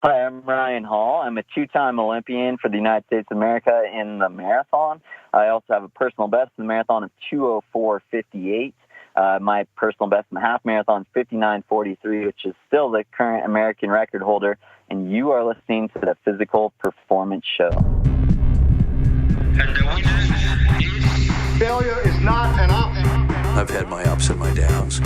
Hi, I'm Ryan Hall. I'm a two-time Olympian for the United States of America in the marathon. I also have a personal best in the marathon of 2:04:58. My personal best in the half marathon is 59:43, which is still the current American record holder. And you are listening to the Physical Performance Show. And the winner is... Failure is not an option. I've had my ups and my downs.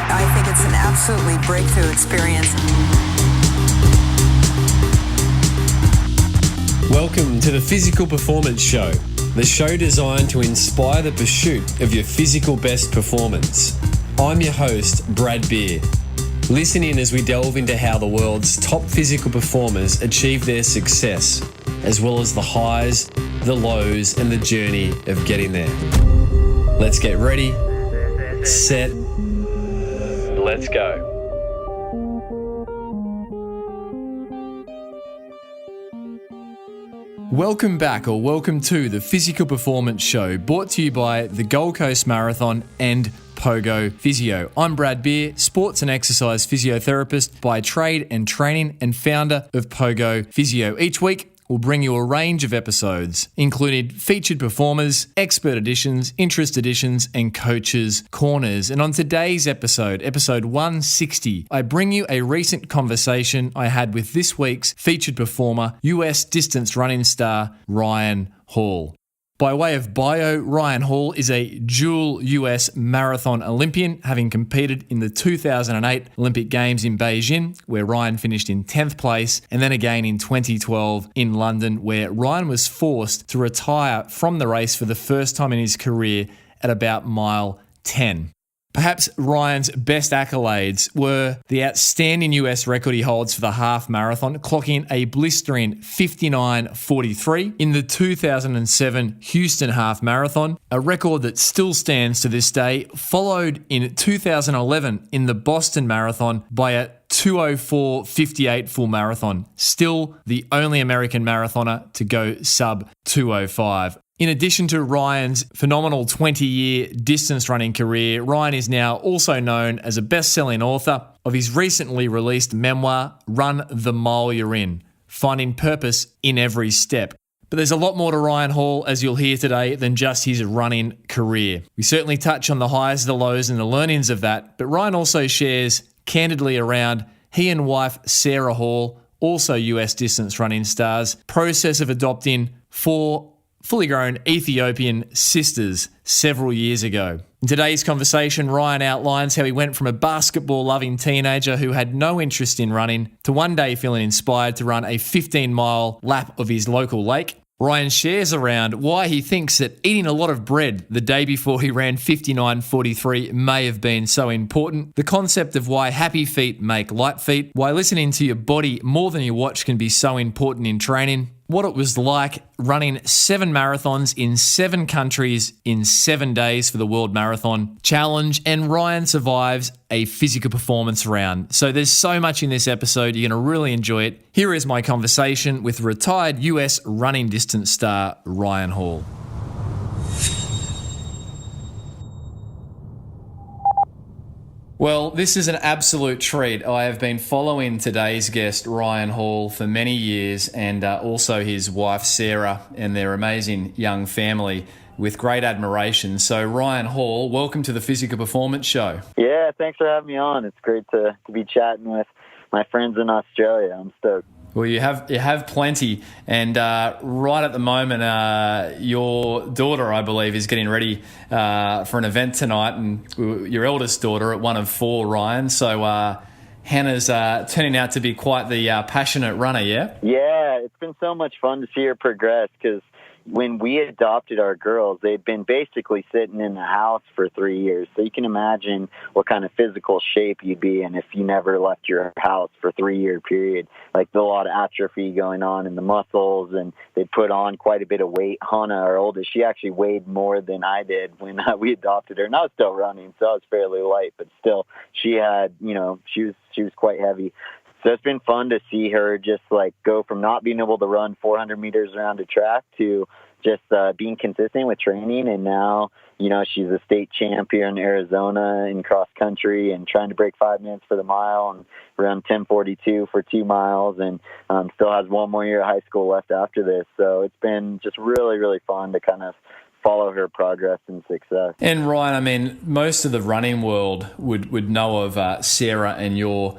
I think it's an absolutely breakthrough experience. Welcome to the Physical Performance Show, the show designed to inspire the pursuit of your physical best performance. I'm your host, Brad Beer. Listen in as we delve into how the world's top physical performers achieve their success, as well as the highs, the lows, and the journey of getting there. Let's get ready, set, let's go. Welcome back, or welcome to the Physical Performance Show, brought to you by the Gold Coast Marathon and Pogo Physio. I'm Brad Beer, sports and exercise physiotherapist by trade and training, and founder of Pogo Physio. Each week, we'll bring you a range of episodes, including featured performers, expert editions, interest editions, and coaches' corners. And on today's episode, episode 160, I bring you a recent conversation I had with this week's featured performer, US distance running star Ryan Hall. By way of bio, Ryan Hall is a dual US Marathon Olympian, having competed in the 2008 Olympic Games in Beijing, where Ryan finished in 10th place, and then again in 2012 in London, where Ryan was forced to retire from the race for the first time in his career at about mile 10. Perhaps Ryan's best accolades were the outstanding US record he holds for the half marathon, clocking a blistering 59:43 in the 2007 Houston half marathon, a record that still stands to this day, followed in 2011 in the Boston Marathon by a 2:04:58 full marathon, still the only American marathoner to go sub 2:05. In addition to Ryan's phenomenal 20-year distance running career, Ryan is now also known as a best-selling author of his recently released memoir, Run the Mile You're In, Finding Purpose in Every Step. But there's a lot more to Ryan Hall, as you'll hear today, than just his running career. We certainly touch on the highs, the lows, and the learnings of that, but Ryan also shares candidly around he and wife Sarah Hall, also US distance running stars, process of adopting 4 fully grown Ethiopian sisters several years ago. In today's conversation, Ryan outlines how he went from a basketball-loving teenager who had no interest in running to one day feeling inspired to run a 15-mile lap of his local lake. Ryan shares around why he thinks that eating a lot of bread the day before he ran 59:43 may have been so important, the concept of why happy feet make light feet, why listening to your body more than your watch can be so important in training, what it was like running 7 marathons in 7 countries in 7 days for the World Marathon Challenge, and Ryan survives a physical performance round. So there's so much in this episode, you're going to really enjoy it. Here is my conversation with retired US running distance star Ryan Hall. Well, this is an absolute treat. I have been following today's guest, Ryan Hall, for many years, and also his wife, Sarah, and their amazing young family with great admiration. So, Ryan Hall, welcome to the Physical Performance Show. Yeah, thanks for having me on. It's great to be chatting with my friends in Australia. I'm stoked. Well, you have plenty, and right at the moment, your daughter, I believe, is getting ready for an event tonight, and your eldest daughter at one of 4, Ryan. So Hannah's turning out to be quite the passionate runner, yeah? Yeah, it's been so much fun to see her progress, because when we adopted our girls, they'd been basically sitting in the house for 3 years. So you can imagine what kind of physical shape you'd be in if you never left your house for a 3-year period. Like, there's a lot of atrophy going on in the muscles, and they'd put on quite a bit of weight. Hannah, our oldest, she actually weighed more than I did when we adopted her. And I was still running, so I was fairly light, but still, she had, she was quite heavy. So it's been fun to see her just like go from not being able to run 400 meters around a track to just being consistent with training. And now, she's a state champion in Arizona in cross country and trying to break 5 minutes for the mile and around 10:42 for 2 miles, and still has one more year of high school left after this. So it's been just really, really fun to kind of follow her progress and success. And Ryan, I mean, most of the running world would know of Sarah and your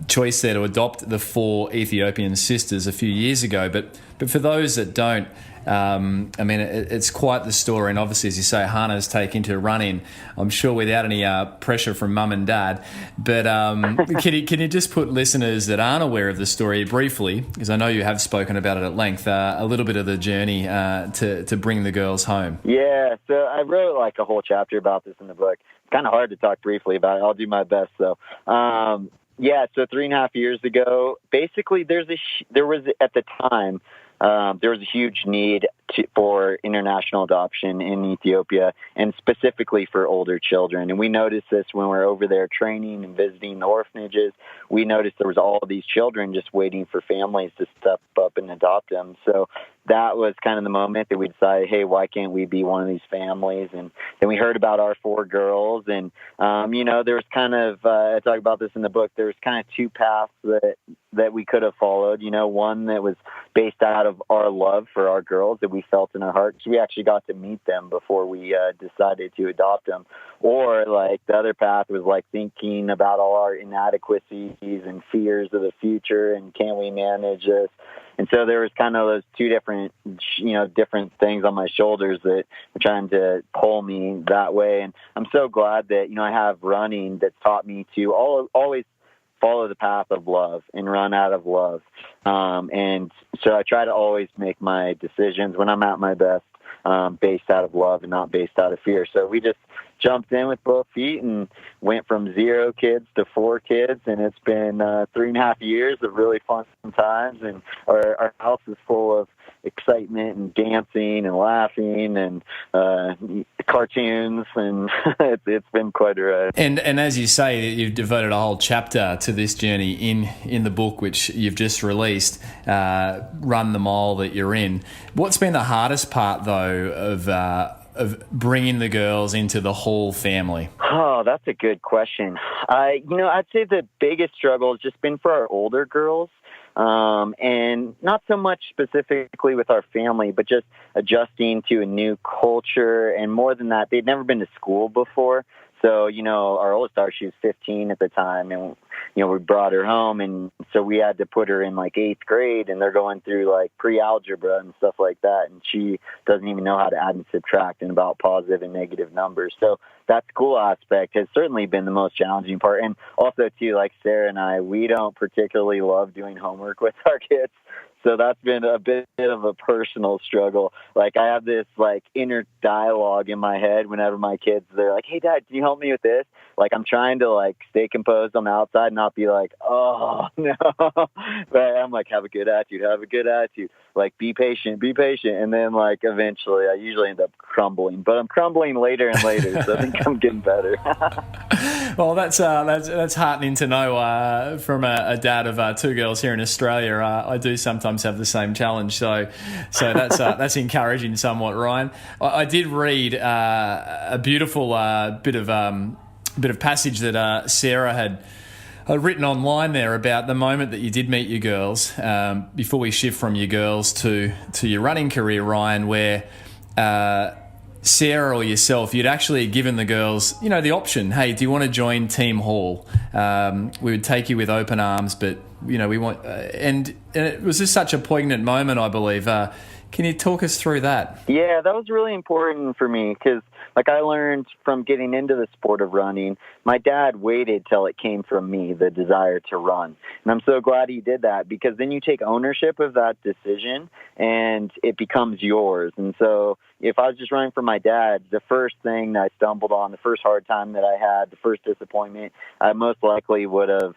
choice there to adopt the 4 Ethiopian sisters a few years ago. But for those that don't, I mean, it's quite the story. And obviously, as you say, Hannah's taken to running, I'm sure without any pressure from mum and dad. But can you just put listeners that aren't aware of the story briefly, because I know you have spoken about it at length, a little bit of the journey to bring the girls home? Yeah, so I wrote like a whole chapter about this in the book. It's kind of hard to talk briefly about it. I'll do my best, though. Yeah, so 3.5 years ago, basically there was at the time, there was a huge need for international adoption in Ethiopia, and specifically for older children. And we noticed this when we were over there training and visiting the orphanages. We noticed there was all these children just waiting for families to step up and adopt them. So that was kind of the moment that we decided, hey, why can't we be one of these families? And then we heard about our 4 girls, and there was kind of I talk about this in the book. There was kind of 2 paths that we could have followed. One that was based out of our love for our girls that we felt in our hearts. We actually got to meet them before we decided to adopt them. Or like the other path was like thinking about all our inadequacies and fears of the future and can we manage this? And so there was kind of those 2 different things on my shoulders that were trying to pull me that way. And I'm so glad that, I have running that's taught me to always follow the path of love and run out of love. And so I try to always make my decisions when I'm at my best based out of love and not based out of fear. So we just jumped in with both feet and went from 0 kids to 4 kids. And it's been 3.5 years of really fun times. And our house is full of excitement and dancing and laughing and cartoons, and it's been quite a ride. And as you say, you've devoted a whole chapter to this journey in the book, which you've just released, Run the Mile, that you're in. What's been the hardest part, though, of bringing the girls into the whole family? Oh, that's a good question. I'd say the biggest struggle has just been for our older girls. And not so much specifically with our family, but just adjusting to a new culture. And more than that, they'd never been to school before. So, our oldest daughter, she was 15 at the time, and, we brought her home, and so we had to put her in like 8th grade, and they're going through like pre-algebra and stuff like that, and she doesn't even know how to add and subtract and about positive and negative numbers. So that school aspect has certainly been the most challenging part. And also, too, like Sarah and I, we don't particularly love doing homework with our kids. So that's been a bit of a personal struggle. Like I have this like inner dialogue in my head whenever my kids, they're like, hey, Dad, can you help me with this? Like I'm trying to like stay composed on the outside and not be like, oh, no. But I'm like, have a good attitude. Like be patient. And then like eventually I usually end up crumbling. But I'm crumbling later and later, so I think I'm getting better. Well, that's heartening to know from a dad of 2 girls here in Australia. I do sometimes have the same challenge, so that's encouraging somewhat, Ryan. I did read a beautiful bit of passage that Sarah had written online there about the moment that you did meet your girls, before we shift from your girls to your running career, Ryan, where Sarah or yourself, you'd actually given the girls, the option, hey, do you want to join Team Hall? We would take you with open arms, but, we want... and it was just such a poignant moment, I believe. Can you talk us through that? Yeah, that was really important for me because, like, I learned from getting into the sport of running, my dad waited till it came from me, the desire to run. And I'm so glad he did that because then you take ownership of that decision and it becomes yours. And so if I was just running for my dad, the first thing that I stumbled on, the first hard time that I had, the first disappointment, I most likely would have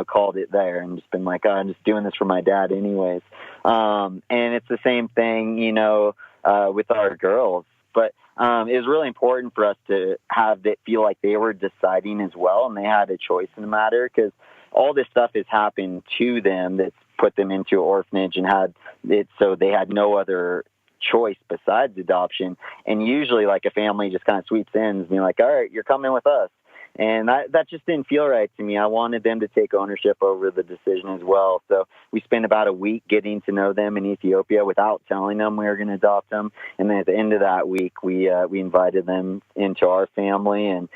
called it there and just been like, oh, I'm just doing this for my dad anyways. And it's the same thing, with our girls. But it was really important for us to have it feel like they were deciding as well and they had a choice in the matter because all this stuff has happened to them that's put them into an orphanage and had it so they had no other choice besides adoption. And usually like a family just kind of sweeps in and be like, all right, you're coming with us. And that just didn't feel right to me. I wanted them to take ownership over the decision as well. So we spent about a week getting to know them in Ethiopia without telling them we were going to adopt them. And then at the end of that week, we invited them into our family, and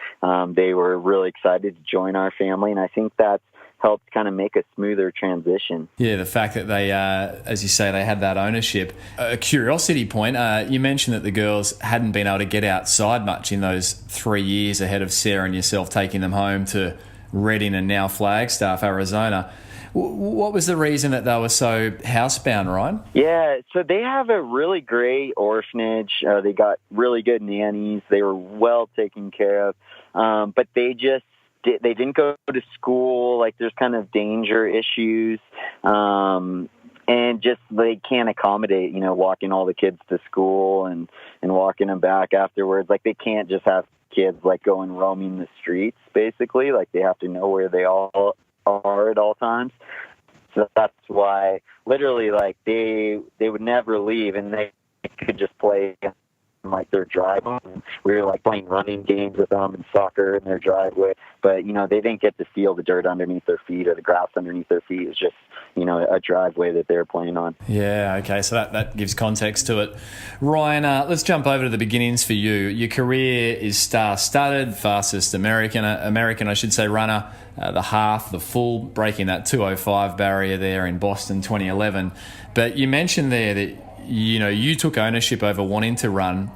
they were really excited to join our family. And I think that's helped kind of make a smoother transition. Yeah, the fact that they, as you say, they had that ownership. A curiosity point, you mentioned that the girls hadn't been able to get outside much in those 3 years ahead of Sarah and yourself taking them home to Redding and now Flagstaff, Arizona. What was the reason that they were so housebound, Ryan? Yeah, so they have a really great orphanage. They got really good nannies. They were well taken care of, but they didn't go to school. Like there's kind of danger issues, and just they can't accommodate, walking all the kids to school and walking them back afterwards. Like they can't just have kids like going roaming the streets, basically. Like they have to know where they all are at all times. So that's why literally like they would never leave, and they could just play like their driveway. We were like playing running games with them and soccer in their driveway, but they didn't get to feel the dirt underneath their feet or the grass underneath their feet. It's just a driveway that they're playing on. Yeah, okay, so that gives context to it. Ryan, let's jump over to the beginnings for you. Your career is star-studded, fastest American I should say runner, the half, the full, breaking that 2:05 barrier there in Boston 2011. But you mentioned there that you took ownership over wanting to run.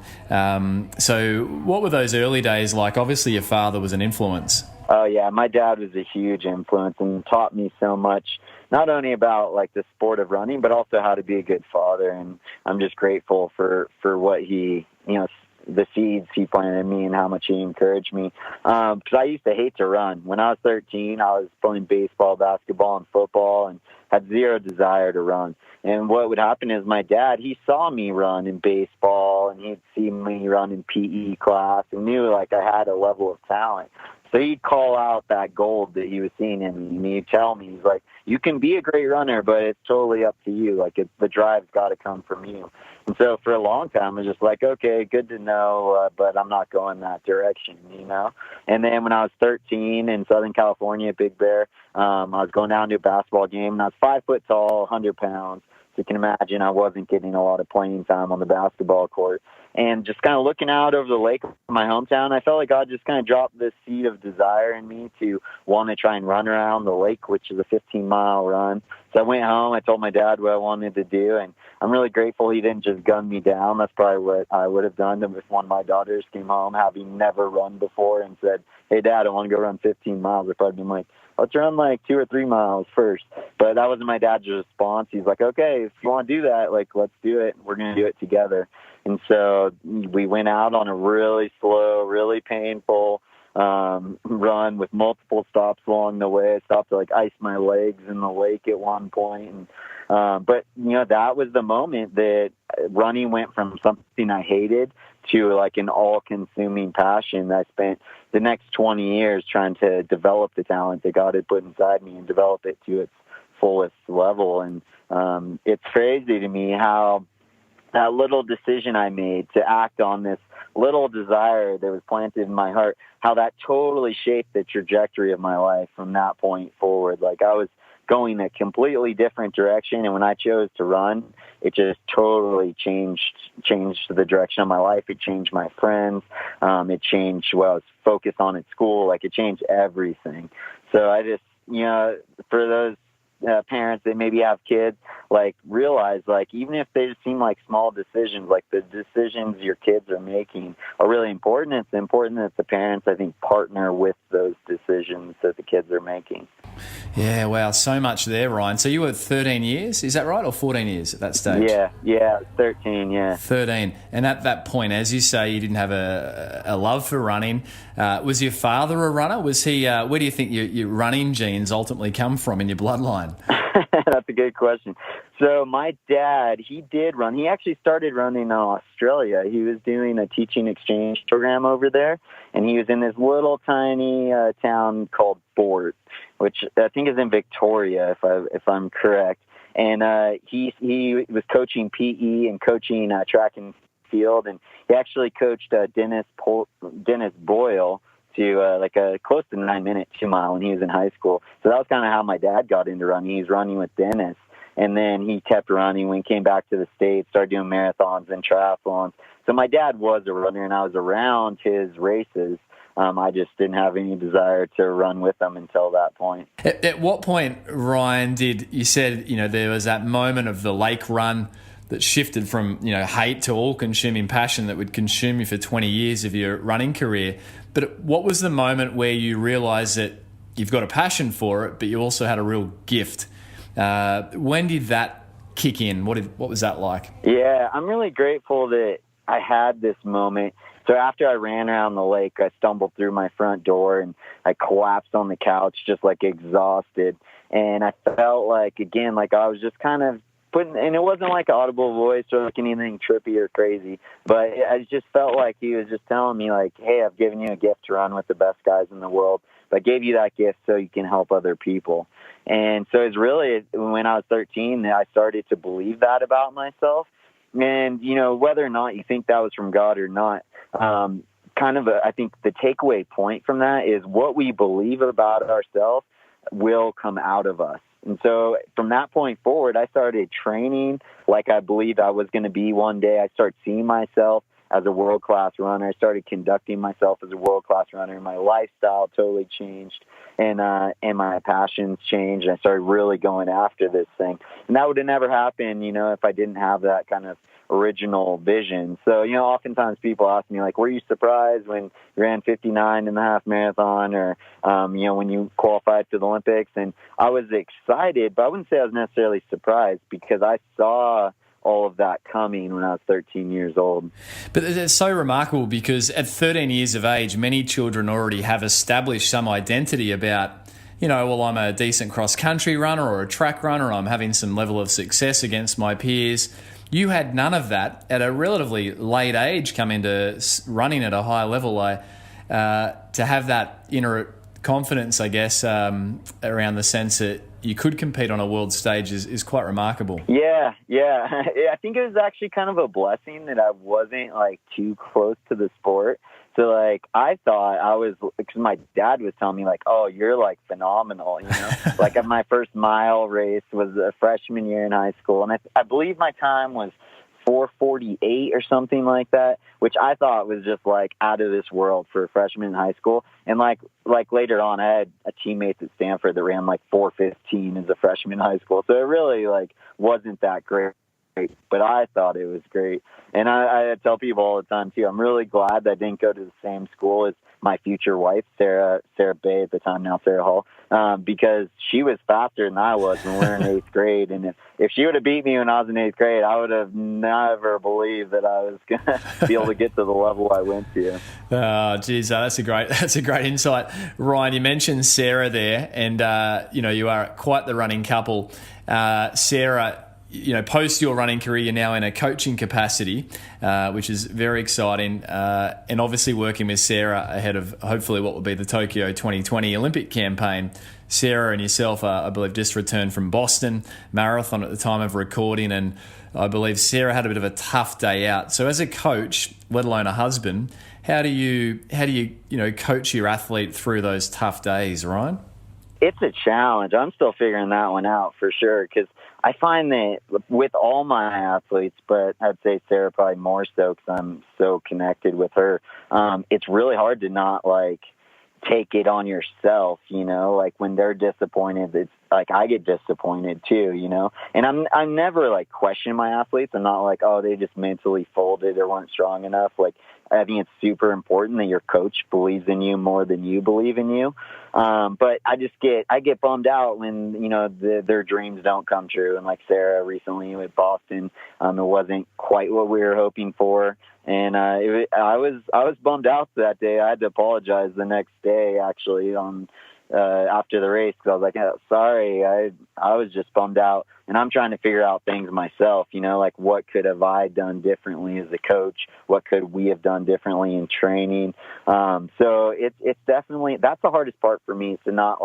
So what were those early days like? Obviously, your father was an influence. Oh, yeah. My dad was a huge influence and taught me so much, not only about like the sport of running, but also how to be a good father. And I'm just grateful for what he, the seeds he planted in me and how much he encouraged me. Because I used to hate to run. When I was 13, I was playing baseball, basketball, and football, and had zero desire to run. And what would happen is my dad, he saw me run in baseball, and he'd see me run in PE class and knew like I had a level of talent. So he'd call out that gold that he was seeing in me, and he'd tell me, he's like, you can be a great runner, but it's totally up to you. Like the drive's got to come from you. And so for a long time, I was just like, okay, good to know, but I'm not going that direction, And then when I was 13 in Southern California at Big Bear, I was going down to a basketball game, and I was 5 foot tall, 100 pounds. So you can imagine I wasn't getting a lot of playing time on the basketball court. And just kind of looking out over the lake of my hometown, I felt like God just kind of dropped this seed of desire in me to want to try and run around the lake, which is a 15-mile run. So I went home. I told my dad what I wanted to do, and I'm really grateful he didn't just gun me down. That's probably what I would have done if one of my daughters came home having never run before and said, hey, Dad, I want to go run 15 miles. I'd probably been like, let's run like 2 or 3 miles first. But that wasn't my dad's response. He's like, okay, if you want to do that, like, let's do it. We're going to do it together. And so we went out on a really slow, really painful run with multiple stops along the way. I stopped to like ice my legs in the lake at one point. And, but that was the moment that running went from something I hated to like an all-consuming passion. I spent the next 20 years trying to develop the talent that God had put inside me and develop it to its fullest level. And it's crazy to me how that little decision I made to act on this little desire that was planted in my heart, how that totally shaped the trajectory of my life from that point forward. Like I was going a completely different direction, and when I chose to run, it just totally changed the direction of my life. It changed my friends. It changed what I was focused on at school. Like it changed everything. So I just, for those parents that maybe have kids, like realize like even if they just seem like small decisions, like the decisions your kids are making are really important. It's important that the parents, I think, partner with those decisions that the kids are making. Yeah, wow, so much there, Ryan. So you were 13 years, is that right, or 14 years at that stage? Yeah, 13, yeah. 13. And at that point, as you say, you didn't have a love for running. Was your father a runner? Was he? Where do you think your running genes ultimately come from in your bloodline? That's a good question. So my dad, he did run. He actually started running in Australia. He was doing a teaching exchange program over there, and he was in this little tiny town called Bort, which I think is in Victoria, if I'm correct. and he was coaching PE and coaching track and field, and he actually coached Dennis Boyle to like a close to 9-minute 2-mile when he was in high school. So that was kind of how my dad got into running. He was running with Dennis, and then he kept running when he came back to the States, started doing marathons and triathlons. So my dad was a runner, and I was around his races. I just didn't have any desire to run with them until that point. At what point, Ryan, you said, there was that moment of the lake run that shifted from, hate to all-consuming passion that would consume you for 20 years of your running career. But what was the moment where you realised that you've got a passion for it, but you also had a real gift? When did that kick in? What was that like? Yeah, I'm really grateful that I had this moment. So after I ran around the lake, I stumbled through my front door and I collapsed on the couch, just like exhausted. And I felt like, again, like I was just kind of and it wasn't like an audible voice or like anything trippy or crazy, but I just felt like he was just telling me like, hey, I've given you a gift to run with the best guys in the world, but I gave you that gift so you can help other people. And so it's really when I was 13 that I started to believe that about myself. And, whether or not you think that was from God or not, I think the takeaway point from that is what we believe about ourselves will come out of us. And so from that point forward, I started training like I believed I was going to be one day. I started seeing myself as a world-class runner. I started conducting myself as a world-class runner. My lifestyle totally changed, and my passions changed. And I started really going after this thing. And that would have never happened, if I didn't have that kind of original vision. So, oftentimes people ask me, like, were you surprised when you ran 59 and a half marathon or, when you qualified for the Olympics? And I was excited, but I wouldn't say I was necessarily surprised because I saw all of that coming when I was 13 years old. But it's so remarkable because at 13 years of age, many children already have established some identity about, I'm a decent cross-country runner or a track runner, I'm having some level of success against my peers. You had none of that at a relatively late age, come into running at a high level. To have that inner confidence, I guess, around the sense that you could compete on a world stage is quite remarkable. Yeah. I think it was actually kind of a blessing that I wasn't too close to the sport. So I thought I was, because my dad was telling me oh, you're phenomenal, my first mile race was a freshman year in high school. And I believe my time was 4:48 or something like that, which I thought was just out of this world for a freshman in high school. And later on, I had a teammate at Stanford that ran 4:15 as a freshman in high school. So it really wasn't that great, but I thought it was great. And I tell people all the time too, I'm really glad that I didn't go to the same school as my future wife, Sarah Bay at the time, now Sarah Hall, because she was faster than I was when we were in 8th grade. And if she would have beat me when I was in 8th grade, I would have never believed that I was going to be able to get to the level I went to. Oh, geez, that's a great insight. Ryan, you mentioned Sarah there, and, you are quite the running couple. Sarah, post your running career, you're now in a coaching capacity, which is very exciting. And obviously working with Sarah ahead of hopefully what will be the Tokyo 2020 Olympic campaign. Sarah and yourself are, I believe, just returned from Boston Marathon at the time of recording. And I believe Sarah had a bit of a tough day out. So as a coach, let alone a husband, how do you coach your athlete through those tough days, Ryan? It's a challenge. I'm still figuring that one out for sure, because I find that with all my athletes, but I'd say Sarah probably more so because I'm so connected with her, it's really hard to not take it on yourself, when they're disappointed, it's I get disappointed too, and I'm never questioning my athletes. I'm not oh, they just mentally folded or weren't strong enough. I think it's super important that your coach believes in you more than you believe in you. But I get bummed out when, their dreams don't come true. And Sarah recently with Boston, it wasn't quite what we were hoping for. And I was bummed out that day. I had to apologize the next day, actually, after the race, because I was oh, sorry, I was just bummed out. And I'm trying to figure out things myself, what could have I done differently as a coach? What could we have done differently in training? So it's definitely, that's the hardest part for me, is to not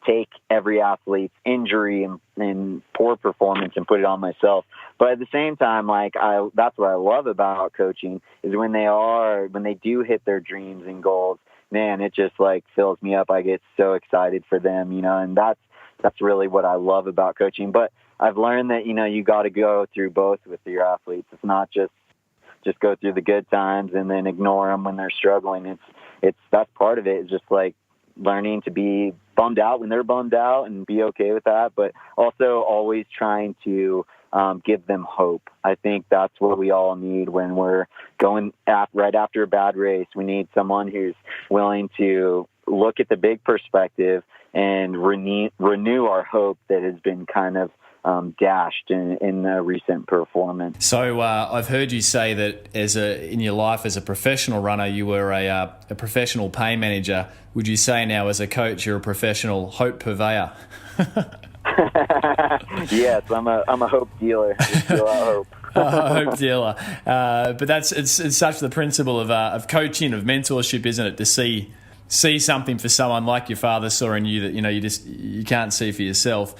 take every athlete's injury and poor performance and put it on myself. But at the same time, like, that's what I love about coaching is when they do hit their dreams and goals, man, it just like fills me up. I get so excited for them, and that's really what I love about coaching. But I've learned that, you got to go through both with your athletes. It's not just go through the good times and then ignore them when they're struggling. That's part of it, is just like learning to be bummed out when they're bummed out and be okay with that, but also always trying to give them hope. I think that's what we all need when we're going right after a bad race. We need someone who's willing to look at the big perspective and renew our hope that has been kind of dashed in the recent performance. So I've heard you say that in your life as a professional runner, you were a professional pain manager. Would you say now as a coach you're a professional hope purveyor? Yes, I'm a hope dealer. Hope. Hope dealer. But it's such the principle of coaching, of mentorship, isn't it? To see something for someone like your father saw in you that you can't see for yourself.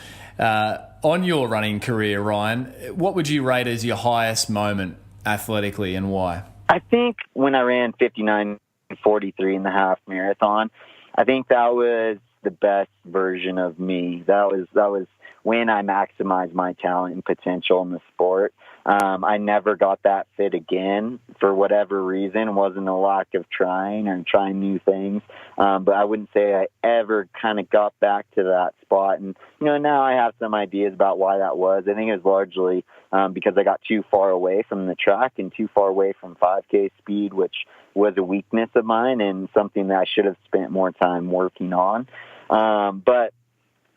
On your running career, Ryan, what would you rate as your highest moment athletically, and why? I think when I ran 59:43 in the half marathon, I think that was the best version of me. That was when I maximized my talent and potential in the sport. I never got that fit again for whatever reason. It wasn't a lack of trying or trying new things. But I wouldn't say I ever kind of got back to that spot. And, now I have some ideas about why that was. I think it was largely because I got too far away from the track and too far away from 5K speed, which was a weakness of mine and something that I should have spent more time working on. But,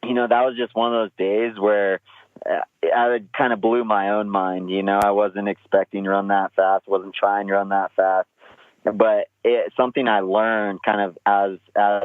that was just one of those days where I kind of blew my own mind. I wasn't expecting to run that fast, wasn't trying to run that fast. But something I learned kind of as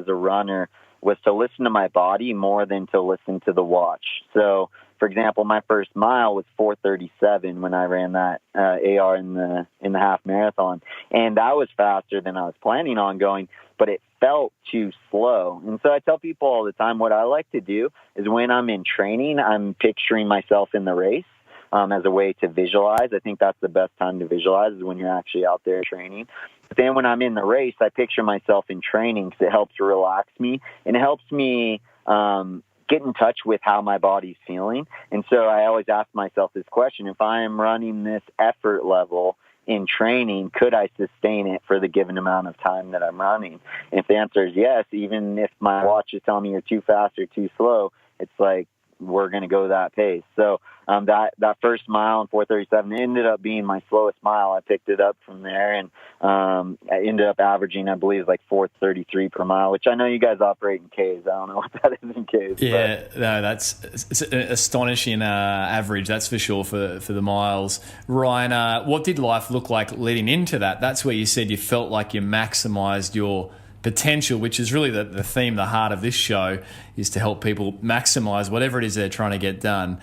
a runner was to listen to my body more than to listen to the watch. So, for example, my first mile was 4:37 when I ran that AR in the half marathon, and that was faster than I was planning on going, but it felt too slow. And so I tell people all the time, what I like to do is when I'm in training, I'm picturing myself in the race as a way to visualize. I think that's the best time to visualize, is when you're actually out there training. But then when I'm in the race, I picture myself in training because it helps relax me and it helps me get in touch with how my body's feeling. And so I always ask myself this question: if I am running this effort level in training, could I sustain it for the given amount of time that I'm running? And if the answer is yes, even if my watch is telling me you're too fast or too slow, it's like, we're going to go that pace. So that first mile in 4:37 ended up being my slowest mile. I picked it up from there, and I ended up averaging, I believe, like 4:33 per mile, which I know you guys operate in Ks. I don't know what that is in Ks. Yeah, no, it's an astonishing average, that's for sure, for the miles. Ryan, what did life look like leading into that? That's where you said you felt like you maximised your potential, which is really the theme, the heart of this show, is to help people maximise whatever it is they're trying to get done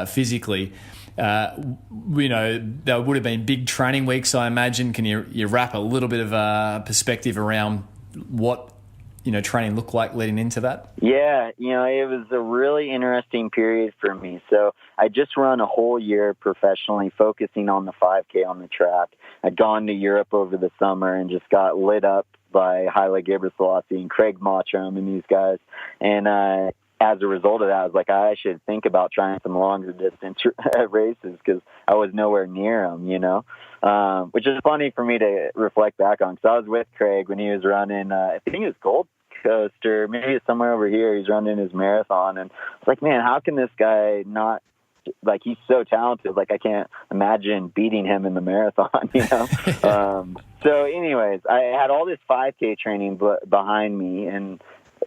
physically. There would have been big training weeks, I imagine. Can you wrap a little bit of perspective around what training looked like leading into that? Yeah, it was a really interesting period for me. So I just run a whole year professionally, focusing on the 5K on the track. I'd gone to Europe over the summer and just got lit up by Haile Gebrselassie and Craig Mottram and these guys. And as a result of that, I was like, I should think about trying some longer distance races because I was nowhere near them, which is funny for me to reflect back on, because I was with Craig when he was running, I think it was Gold Coast or maybe it's somewhere over here. He's running his marathon. And I was like, man, how can this guy not, like, he's so talented. Like, I can't imagine beating him in the marathon, So anyways, I had all this 5K training behind me, and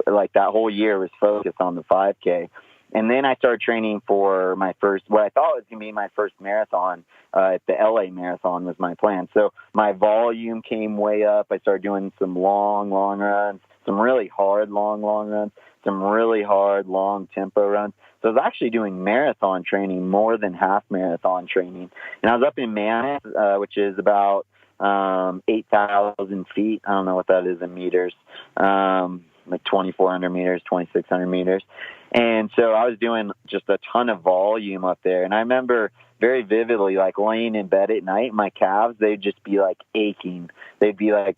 like that whole year was focused on the 5K. And then I started training for my what I thought was going to be my first marathon. The LA marathon was my plan. So my volume came way up. I started doing some long runs, some really hard long runs, some really hard long tempo runs. So I was actually doing marathon training more than half marathon training. And I was up in Mammoth, which is about 8,000 feet. I don't know what that is in meters. like 2,400 meters, 2,600 meters. And so I was doing just a ton of volume up there. And I remember very vividly, like laying in bed at night, my calves, they'd just be like aching. They'd be like,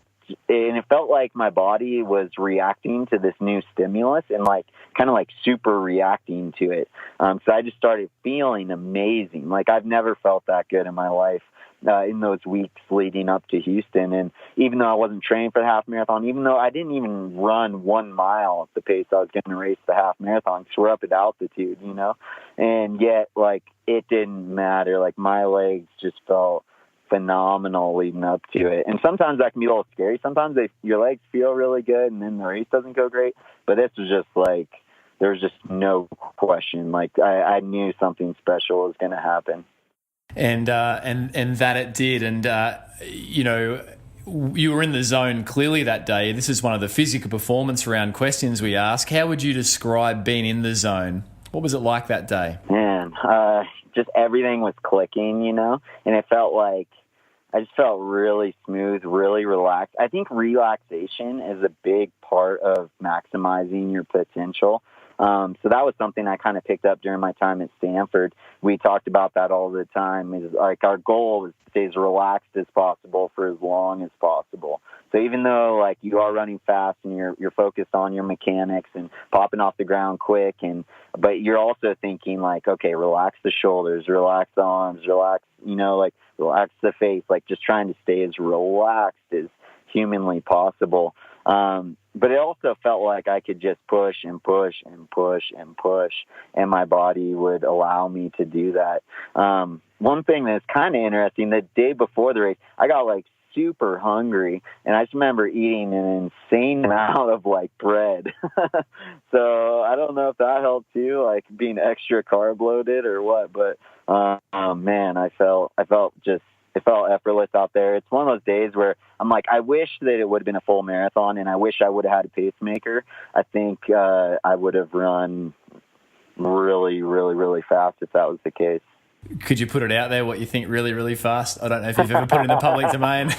and it felt like my body was reacting to this new stimulus and like kind of like super reacting to it. So I just started feeling amazing. Like I've never felt that good in my life. In those weeks leading up to Houston. And even though I wasn't trained for the half marathon, even though I didn't even run 1 mile at the pace I was going to race the half marathon, because we're up at altitude, you know, and yet like it didn't matter. Like my legs just felt phenomenal leading up to it. And sometimes that can be a little scary. Sometimes your legs feel really good and then the race doesn't go great. But this was just like, there was just no question. Like I knew something special was going to happen. And that it did. And, you know, you were in the zone clearly that day. This is one of the physical performance round questions we ask. How would you describe being in the zone? What was it like that day? Man, just everything was clicking, you know, and it felt like I just felt really smooth, really relaxed. I think relaxation is a big part of maximizing your potential. So that was something I kind of picked up during my time at Stanford. We talked about that all the time. Is like our goal is to stay as relaxed as possible for as long as possible. So even though like you are running fast and you're focused on your mechanics and popping off the ground quick, but you're also thinking like, okay, relax the shoulders, relax the arms, relax, you know, like relax the face, like just trying to stay as relaxed as humanly possible. But it also felt like I could just push and push and push and push, and my body would allow me to do that. One thing that's kind of interesting, the day before the race, I got like super hungry, and I just remember eating an insane amount of like bread. So I don't know if that helped too, like being extra carb loaded or what, but man, it felt effortless out there. It's one of those days where I'm like, I wish that it would have been a full marathon, and I wish I would have had a pacemaker. I think I would have run really, really, really fast if that was the case. Could you put it out there what you think really, really fast? I don't know if you've ever put it in the public domain.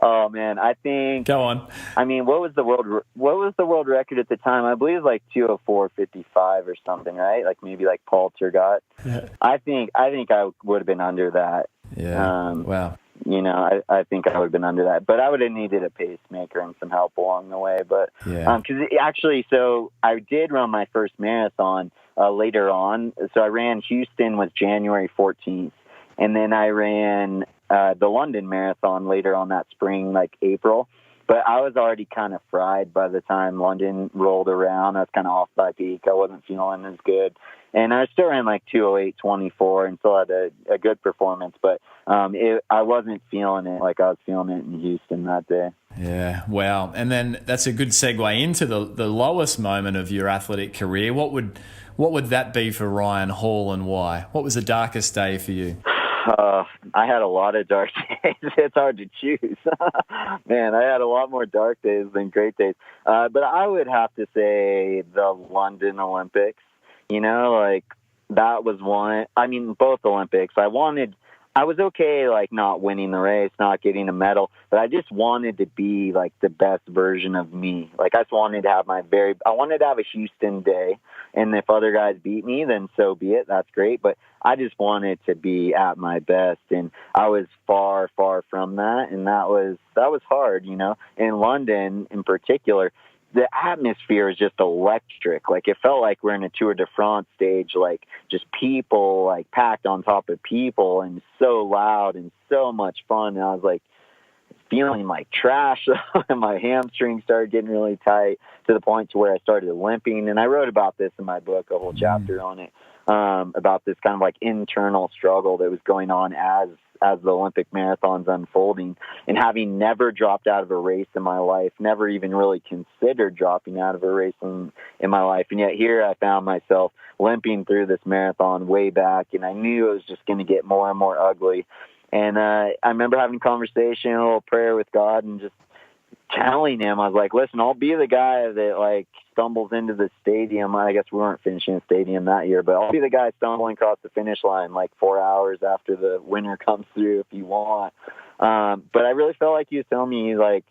Oh man, I think. Go on. I mean, what was the world record at the time? I believe it was like 2:04:55 or something, right? Like maybe like Paul Tergat. Yeah. I think I would have been under that. Yeah. Wow. You know, I think I would have been under that, but I would have needed a pacemaker and some help along the way. But because actually, so I did run my first marathon later on. So I ran Houston was January 14th, and then I ran the London Marathon later on that spring, like April. But I was already kind of fried by the time London rolled around. I was kind of off by peak. I wasn't feeling as good. And I still ran like 2:08:24 and still had a good performance. But I wasn't feeling it like I was feeling it in Houston that day. Yeah, wow. And then that's a good segue into the lowest moment of your athletic career. What would that be for Ryan Hall, and why? What was the darkest day for you? I had a lot of dark days. It's hard to choose. Man, I had a lot more dark days than great days. But I would have to say the London Olympics. You know, like that was one. I mean, both Olympics. I was okay, like not winning the race, not getting a medal, but I just wanted to be like the best version of me. Like I just wanted to have I wanted to have a Houston day, and if other guys beat me, then so be it. That's great. But I just wanted to be at my best, and I was far, far from that, and that was hard, you know. In London, in particular, the atmosphere is just electric. Like it felt like we're in a Tour de France stage, like just people like packed on top of people and so loud and so much fun. And I was like feeling like trash and my hamstrings started getting really tight to the point to where I started limping. And I wrote about this in my book, a whole chapter on it, about this kind of like internal struggle that was going on as the Olympic marathon's unfolding, and having never dropped out of a race in my life, never even really considered dropping out of a race in my life. And yet here I found myself limping through this marathon way back, and I knew it was just going to get more and more ugly. And I remember having a conversation, a little prayer with God, and just telling him, I was like, listen, I'll be the guy that like stumbles into the stadium. I guess we weren't finishing the stadium that year, but I'll be the guy stumbling across the finish line like 4 hours after the winner comes through if you want. But I really felt like he was telling me, like,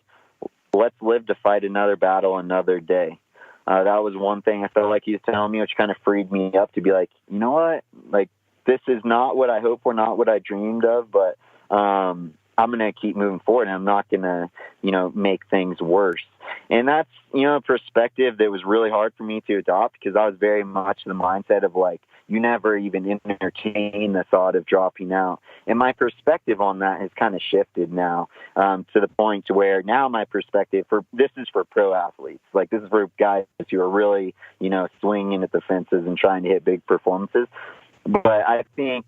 let's live to fight another battle another day. That was one thing I felt like he was telling me, which kind of freed me up to be like, you know what? Like, this is not what I hoped for, not what I dreamed of, but I'm going to keep moving forward, and I'm not going to, make things worse. And that's, a perspective that was really hard for me to adopt, because I was very much the mindset of like, you never even entertain the thought of dropping out. And my perspective on that has kind of shifted now, to the point to where now my perspective this is for pro athletes. Like, this is for guys who are really, swinging at the fences and trying to hit big performances. But I think,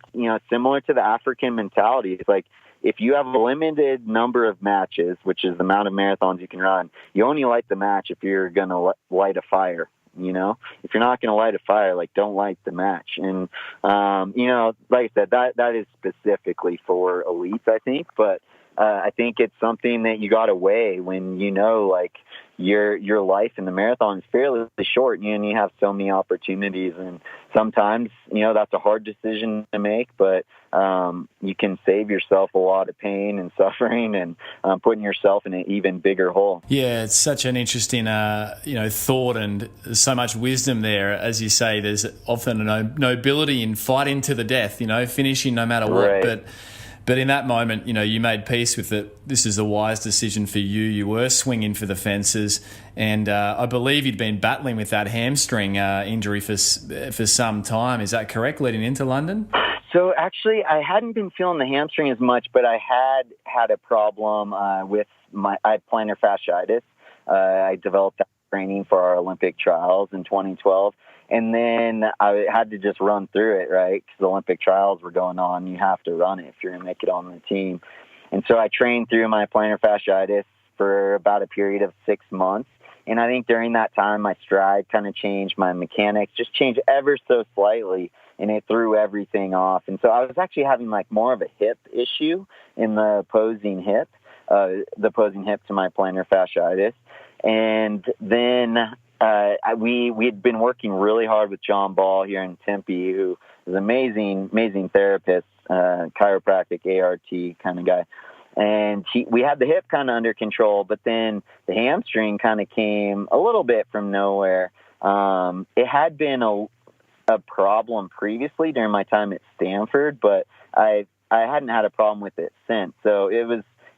similar to the African mentality, it's like, if you have a limited number of matches, which is the amount of marathons you can run, you only light the match if you're going to light a fire. If you're not going to light a fire, like, don't light the match. And, like I said, that is specifically for elites, I think. But I think it's something that you got to weigh when, like, your life in the marathon is fairly short, and you have so many opportunities. And sometimes, that's a hard decision to make, but you can save yourself a lot of pain and suffering and putting yourself in an even bigger hole. Yeah, it's such an interesting, thought, and so much wisdom there. As you say, there's often a nobility in fighting to the death, finishing no matter what. Right. But in that moment, you made peace with it. This is a wise decision for you. You were swinging for the fences. And I believe you'd been battling with that hamstring injury for some time. Is that correct, leading into London? So actually, I hadn't been feeling the hamstring as much, but I had a problem with I had plantar fasciitis. I developed that training for our Olympic trials in 2012. And then I had to just run through it, right? Because the Olympic trials were going on. You have to run it if you're going to make it on the team. And so I trained through my plantar fasciitis for about a period of 6 months. And I think during that time, my stride kind of changed, my mechanics just changed ever so slightly, and it threw everything off. And so I was actually having like more of a hip issue in the opposing hip to my plantar fasciitis. And then we had been working really hard with John Ball here in Tempe, who is an amazing therapist, chiropractic, ART kind of guy. And we had the hip kind of under control, but then the hamstring kind of came a little bit from nowhere. It had been a problem previously during my time at Stanford, but I hadn't had a problem with it since. So it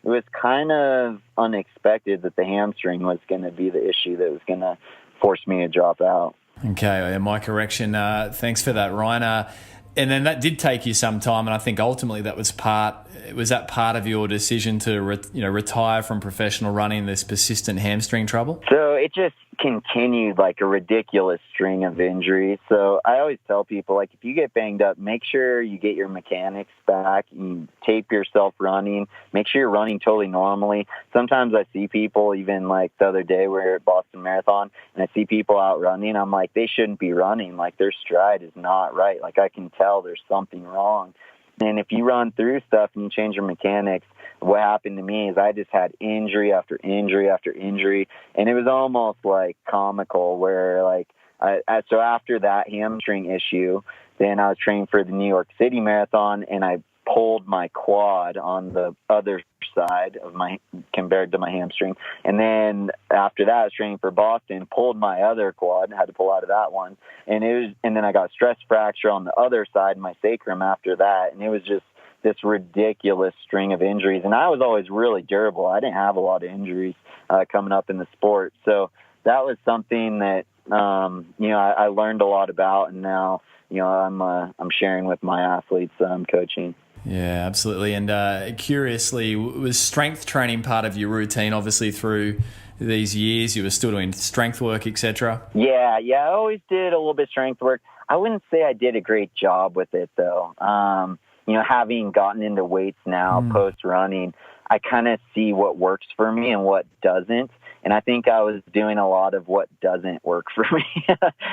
was kind of unexpected that the hamstring was going to be the issue that was going to force me to drop out. Okay, my correction. Thanks for that, Ryan. And then that did take you some time, and I think ultimately that was part of your decision to retire from professional running, this persistent hamstring trouble? So it just continued like a ridiculous string of injuries. So I always tell people, like, if you get banged up, make sure you get your mechanics back, you tape yourself running, make sure you're running totally normally. Sometimes I see people, even like the other day we're at Boston Marathon, and I see people out running, I'm like, they shouldn't be running. Like, their stride is not right. Like, I can tell there's something wrong. And if you run through stuff and you change your mechanics, what happened to me is I just had injury after injury after injury. And it was almost like comical where like, so after that hamstring issue, then I was training for the New York City Marathon, and I pulled my quad on the other side of compared to my hamstring. And then after that, I was training for Boston, pulled my other quad, had to pull out of that one. And then I got a stress fracture on the other side, my sacrum after that. And it was just this ridiculous string of injuries. And I was always really durable. I didn't have a lot of injuries coming up in the sport. So that was something that, I learned a lot about. And now, I'm sharing with my athletes that I'm coaching. Yeah, absolutely. And curiously, was strength training part of your routine, obviously, through these years? You were still doing strength work, etc.? Yeah, I always did a little bit of strength work. I wouldn't say I did a great job with it, though. Having gotten into weights now, post-running, I kind of see what works for me and what doesn't. And I think I was doing a lot of what doesn't work for me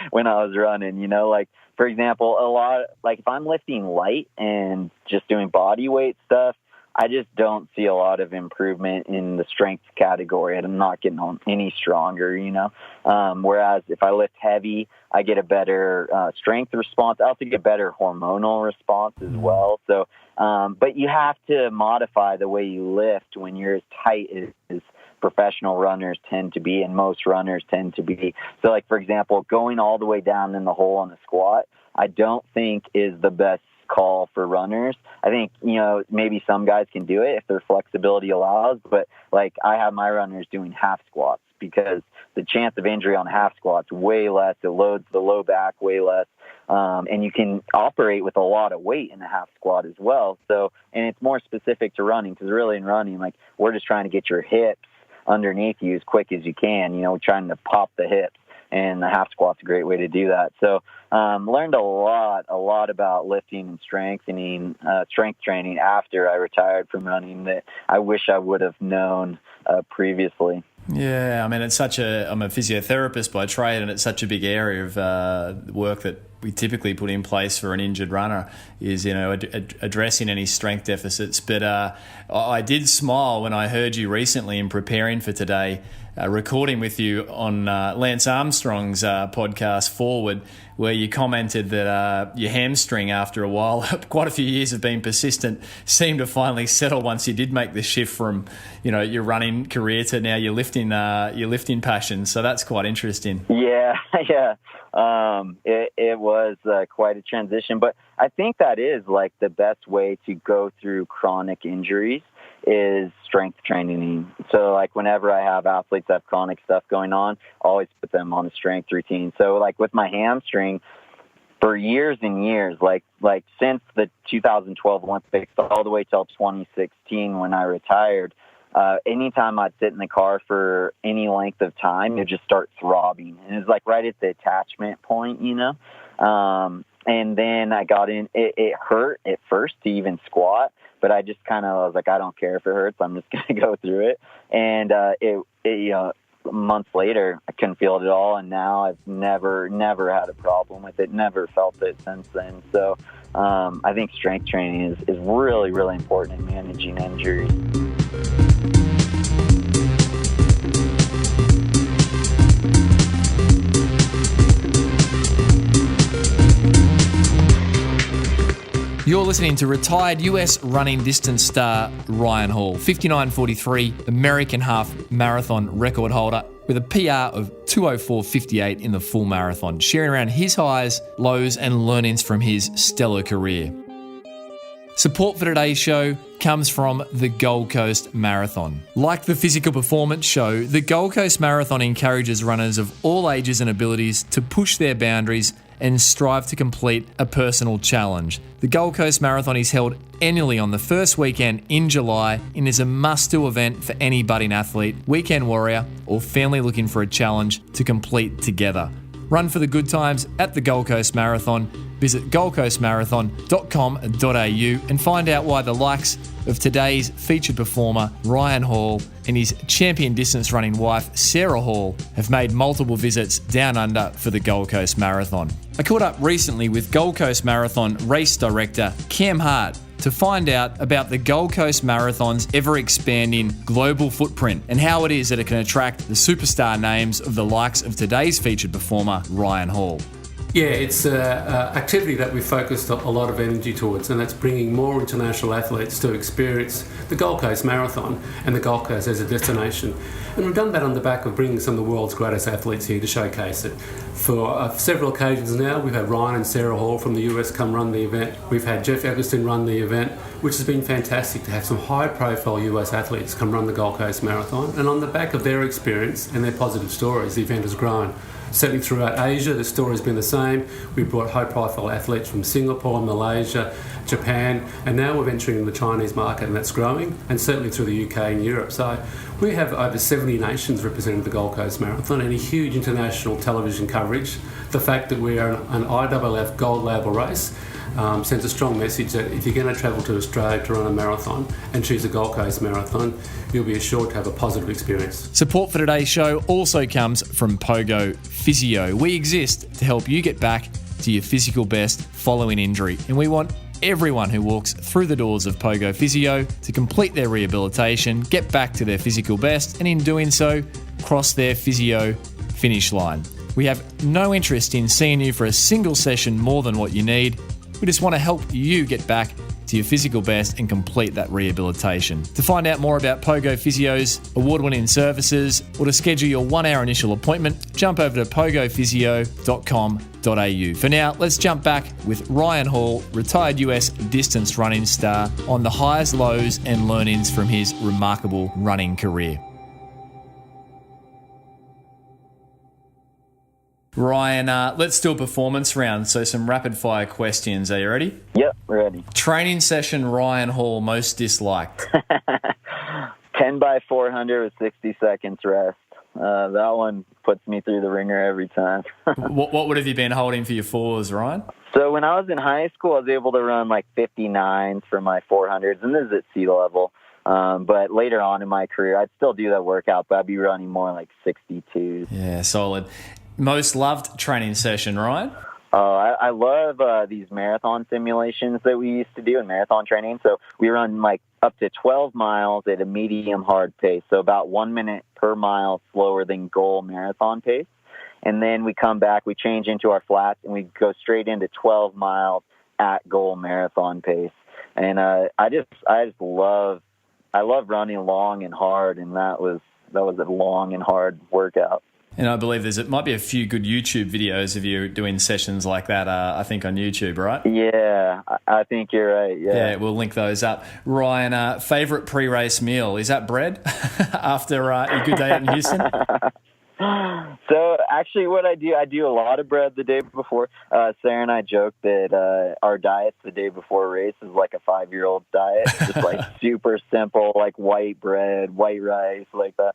when I was running, like, for example, if I'm lifting light and just doing body weight stuff, I just don't see a lot of improvement in the strength category. I'm not getting on any stronger, whereas if I lift heavy, I get a better strength response. I also get better hormonal response as well. So, but you have to modify the way you lift when you're as tight as professional runners tend to be and most runners tend to be. So, like, for example, going all the way down in the hole on the squat, I don't think is the best call for runners. I think, maybe some guys can do it if their flexibility allows, but like I have my runners doing half squats because the chance of injury on half squats way less. It loads the low back way less. And you can operate with a lot of weight in a half squat as well. So, and it's more specific to running because really in running, like we're just trying to get your hips underneath you as quick as you can, trying to pop the hips. And the half squat's a great way to do that. So learned a lot about lifting and strength training after I retired from running that I wish I would have known previously. Yeah, I mean, I'm a physiotherapist by trade, and it's such a big area of work that we typically put in place for an injured runner is, addressing any strength deficits. But I did smile when I heard you recently in preparing for today, recording with you on Lance Armstrong's podcast Forward, where you commented that your hamstring, after a while, quite a few years of being persistent, seemed to finally settle once you did make the shift from, your running career to now your lifting passion. So that's quite interesting. Yeah. It was quite a transition, but I think that is like the best way to go through chronic injuries is strength training. So like whenever I have athletes that have chronic stuff going on, I always put them on a strength routine. So like with my hamstring for years and years, like since the 2012 Olympics all the way till 2016 when I retired, anytime I'd sit in the car for any length of time, it'd just start throbbing. And it was like right at the attachment point, and then I got in, it hurt at first to even squat, but I just kind of was like, I don't care if it hurts. I'm just going to go through it. And months later, I couldn't feel it at all. And now I've never had a problem with it, never felt it since then. So I think strength training is really, really important in managing injuries. You're listening to retired US running distance star Ryan Hall, 59.43, American half marathon record holder with a PR of 2:04.58 in the full marathon, sharing around his highs, lows and learnings from his stellar career. Support for today's show comes from the Gold Coast Marathon. Like the Physical Performance Show, the Gold Coast Marathon encourages runners of all ages and abilities to push their boundaries and strive to complete a personal challenge. The Gold Coast Marathon is held annually on the first weekend in July and is a must-do event for any budding athlete, weekend warrior, or family looking for a challenge to complete together. Run for the good times at the Gold Coast Marathon. Visit goldcoastmarathon.com.au and find out why the likes of today's featured performer, Ryan Hall, and his champion distance running wife, Sarah Hall, have made multiple visits down under for the Gold Coast Marathon. I caught up recently with Gold Coast Marathon race director Cam Hart to find out about the Gold Coast Marathon's ever-expanding global footprint and how it is that it can attract the superstar names of the likes of today's featured performer, Ryan Hall. Yeah, it's an activity that we focused a lot of energy towards, and that's bringing more international athletes to experience the Gold Coast Marathon and the Gold Coast as a destination. And we've done that on the back of bringing some of the world's greatest athletes here to showcase it. For several occasions now, we've had Ryan and Sarah Hall from the US come run the event. We've had Jeff Eggleston run the event, which has been fantastic to have some high-profile US athletes come run the Gold Coast Marathon. And on the back of their experience and their positive stories, the event has grown. Certainly throughout Asia, the story's been the same. We brought high-profile athletes from Singapore, Malaysia, Japan, and now we're entering the Chinese market, and that's growing, and certainly through the UK and Europe. So we have over 70 nations representing the Gold Coast Marathon and a huge international television coverage. The fact that we are an IAAF Gold Label race sends a strong message that if you're going to travel to Australia to run a marathon and choose a Gold Coast Marathon, you'll be assured to have a positive experience. Support for today's show also comes from Pogo Physio. We exist to help you get back to your physical best following injury, and we want everyone who walks through the doors of Pogo Physio to complete their rehabilitation, get back to their physical best, and in doing so, cross their physio finish line. We have no interest in seeing you for a single session more than what you need. We just want to help you get back to to your physical best and complete that rehabilitation. To find out more about Pogo Physio's award-winning services or to schedule your 1-hour initial appointment, jump over to pogophysio.com.au. For now, let's jump back with Ryan Hall, retired US distance running star, on the highs, lows and learnings from his remarkable running career. Ryan, let's do a performance round. So some rapid fire questions. Are you ready? Yep, ready. Training session Ryan Hall most disliked. 10 by 400 with 60 seconds rest. That one puts me through the ringer every time. What would have you been holding for your fours, Ryan? So when I was in high school, I was able to run like 59s for my 400s, and this is at sea level. But later on in my career, I'd still do that workout, but I'd be running more like 62s. Yeah, solid. Most loved training session, Ryan? Oh, I love these marathon simulations that we used to do in marathon training. So we run like up to 12 miles at a medium hard pace, so about 1 minute per mile slower than goal marathon pace. And then we come back, we change into our flats, and we go straight into 12 miles at goal marathon pace. And I love running long and hard, and that was a long and hard workout. And I believe it might be a few good YouTube videos of you doing sessions like that, I think, on YouTube, right? Yeah, I think you're right, Yeah, we'll link those up. Ryan, favourite pre-race meal? Is that bread after a good day out in Houston? So actually what I do a lot of bread the day before. Sarah and I joke that our diets the day before a race is like a 5-year-old diet, just like super simple, like white bread, white rice, like that.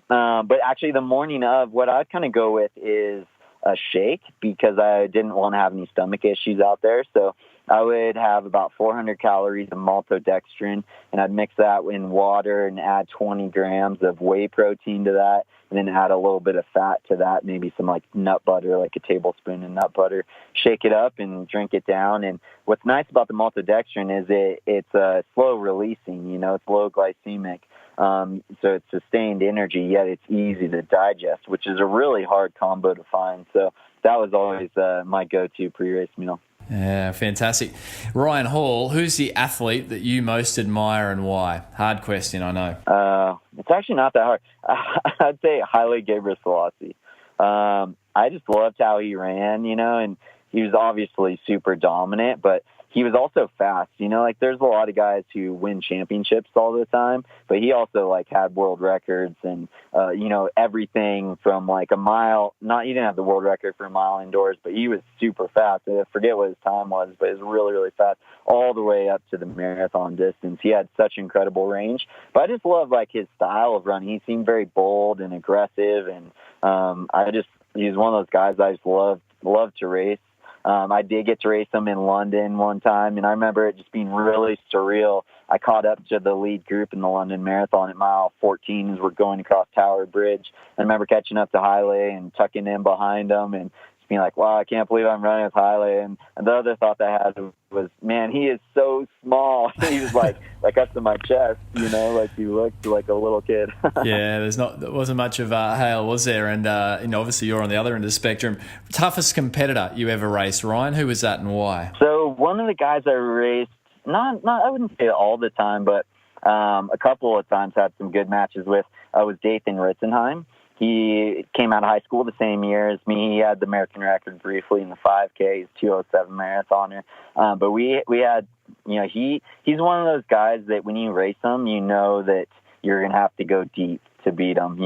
But actually the morning of, what I'd kind of go with is a shake, because I didn't want to have any stomach issues out there. So I would have about 400 calories of maltodextrin, and I'd mix that in water and add 20 grams of whey protein to that, and then add a little bit of fat to that, maybe some like nut butter, like a tablespoon of nut butter. Shake it up and drink it down. And what's nice about the maltodextrin is it's slow releasing, it's low glycemic. So it's sustained energy, yet it's easy to digest, which is a really hard combo to find. So that was always my go-to pre-race meal. Yeah, fantastic. Ryan Hall, who's the athlete that you most admire and why? Hard question, I know. It's actually not that hard. I'd say Haile Gebrselassie. I just loved how he ran, and he was obviously super dominant, but he was also fast. Like there's a lot of guys who win championships all the time, but he also like had world records and, everything from like a mile. He didn't have the world record for a mile indoors, but he was super fast. I forget what his time was, but it was really, really fast all the way up to the marathon distance. He had such incredible range, but I just love like his style of running. He seemed very bold and aggressive. And, he's one of those guys I just loved to race. I did get to race him in London one time, and I remember it just being really surreal. I caught up to the lead group in the London Marathon at mile 14 as we're going across Tower Bridge. I remember catching up to Haile and tucking in behind him and just being like, wow, I can't believe I'm running with Haile. And the other thought I had was, man, he is so small. He was like up to my chest, like he looked like a little kid. Yeah, there wasn't much of Hale, was there? And obviously you're on the other end of the spectrum. Toughest competitor you ever raced, Ryan? Who was that and why? So one of the guys I raced, not I wouldn't say all the time, but a couple of times had some good matches with, was Dathan Ritzenheim. He came out of high school the same year as me. He had the American record briefly in the 5K. He's 2:07 marathoner. But we had, he's one of those guys that when you race him, that you're going to have to go deep to beat him,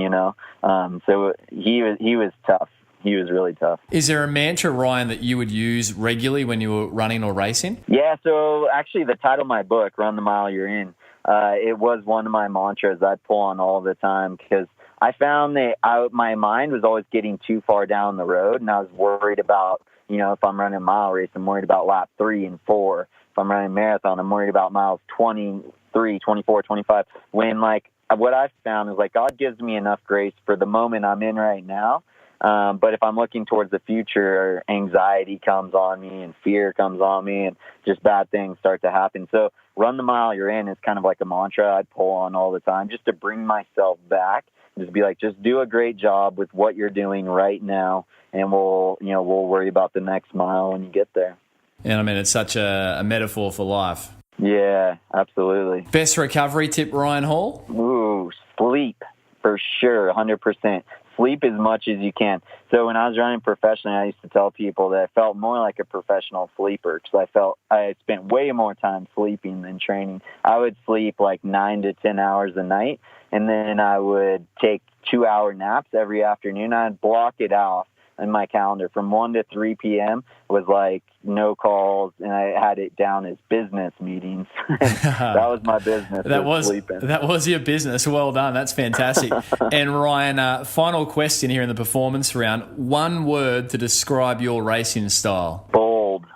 So he was tough. He was really tough. Is there a mantra, Ryan, that you would use regularly when you were running or racing? Yeah, so actually the title of my book, Run the Mile You're In, it was one of my mantras I'd pull on all the time, because I found that my mind was always getting too far down the road, and I was worried about, if I'm running a mile race, I'm worried about lap 3 and 4. If I'm running a marathon, I'm worried about miles 23, 24, 25. When, what I've found is, God gives me enough grace for the moment I'm in right now. But if I'm looking towards the future, anxiety comes on me and fear comes on me and just bad things start to happen. So Run the Mile You're In is kind of like a mantra I'd pull on all the time just to bring myself back. Just be like, just do a great job with what you're doing right now, and we'll worry about the next mile when you get there. And I mean, it's such a metaphor for life. Yeah, absolutely. Best recovery tip, Ryan Hall? Ooh, sleep for sure, 100%. Sleep as much as you can. So when I was running professionally, I used to tell people that I felt more like a professional sleeper because I felt I spent way more time sleeping than training. I would sleep like 9 to 10 hours a night, and then I would take 2-hour naps every afternoon. I'd block it out in my calendar from 1 to 3 p.m. was like no calls, and I had it down as business meetings. That was my business. That was sleeping. That was your business. Well done. That's fantastic. And Ryan, final question here in the performance round. One word to describe your racing style. Bold.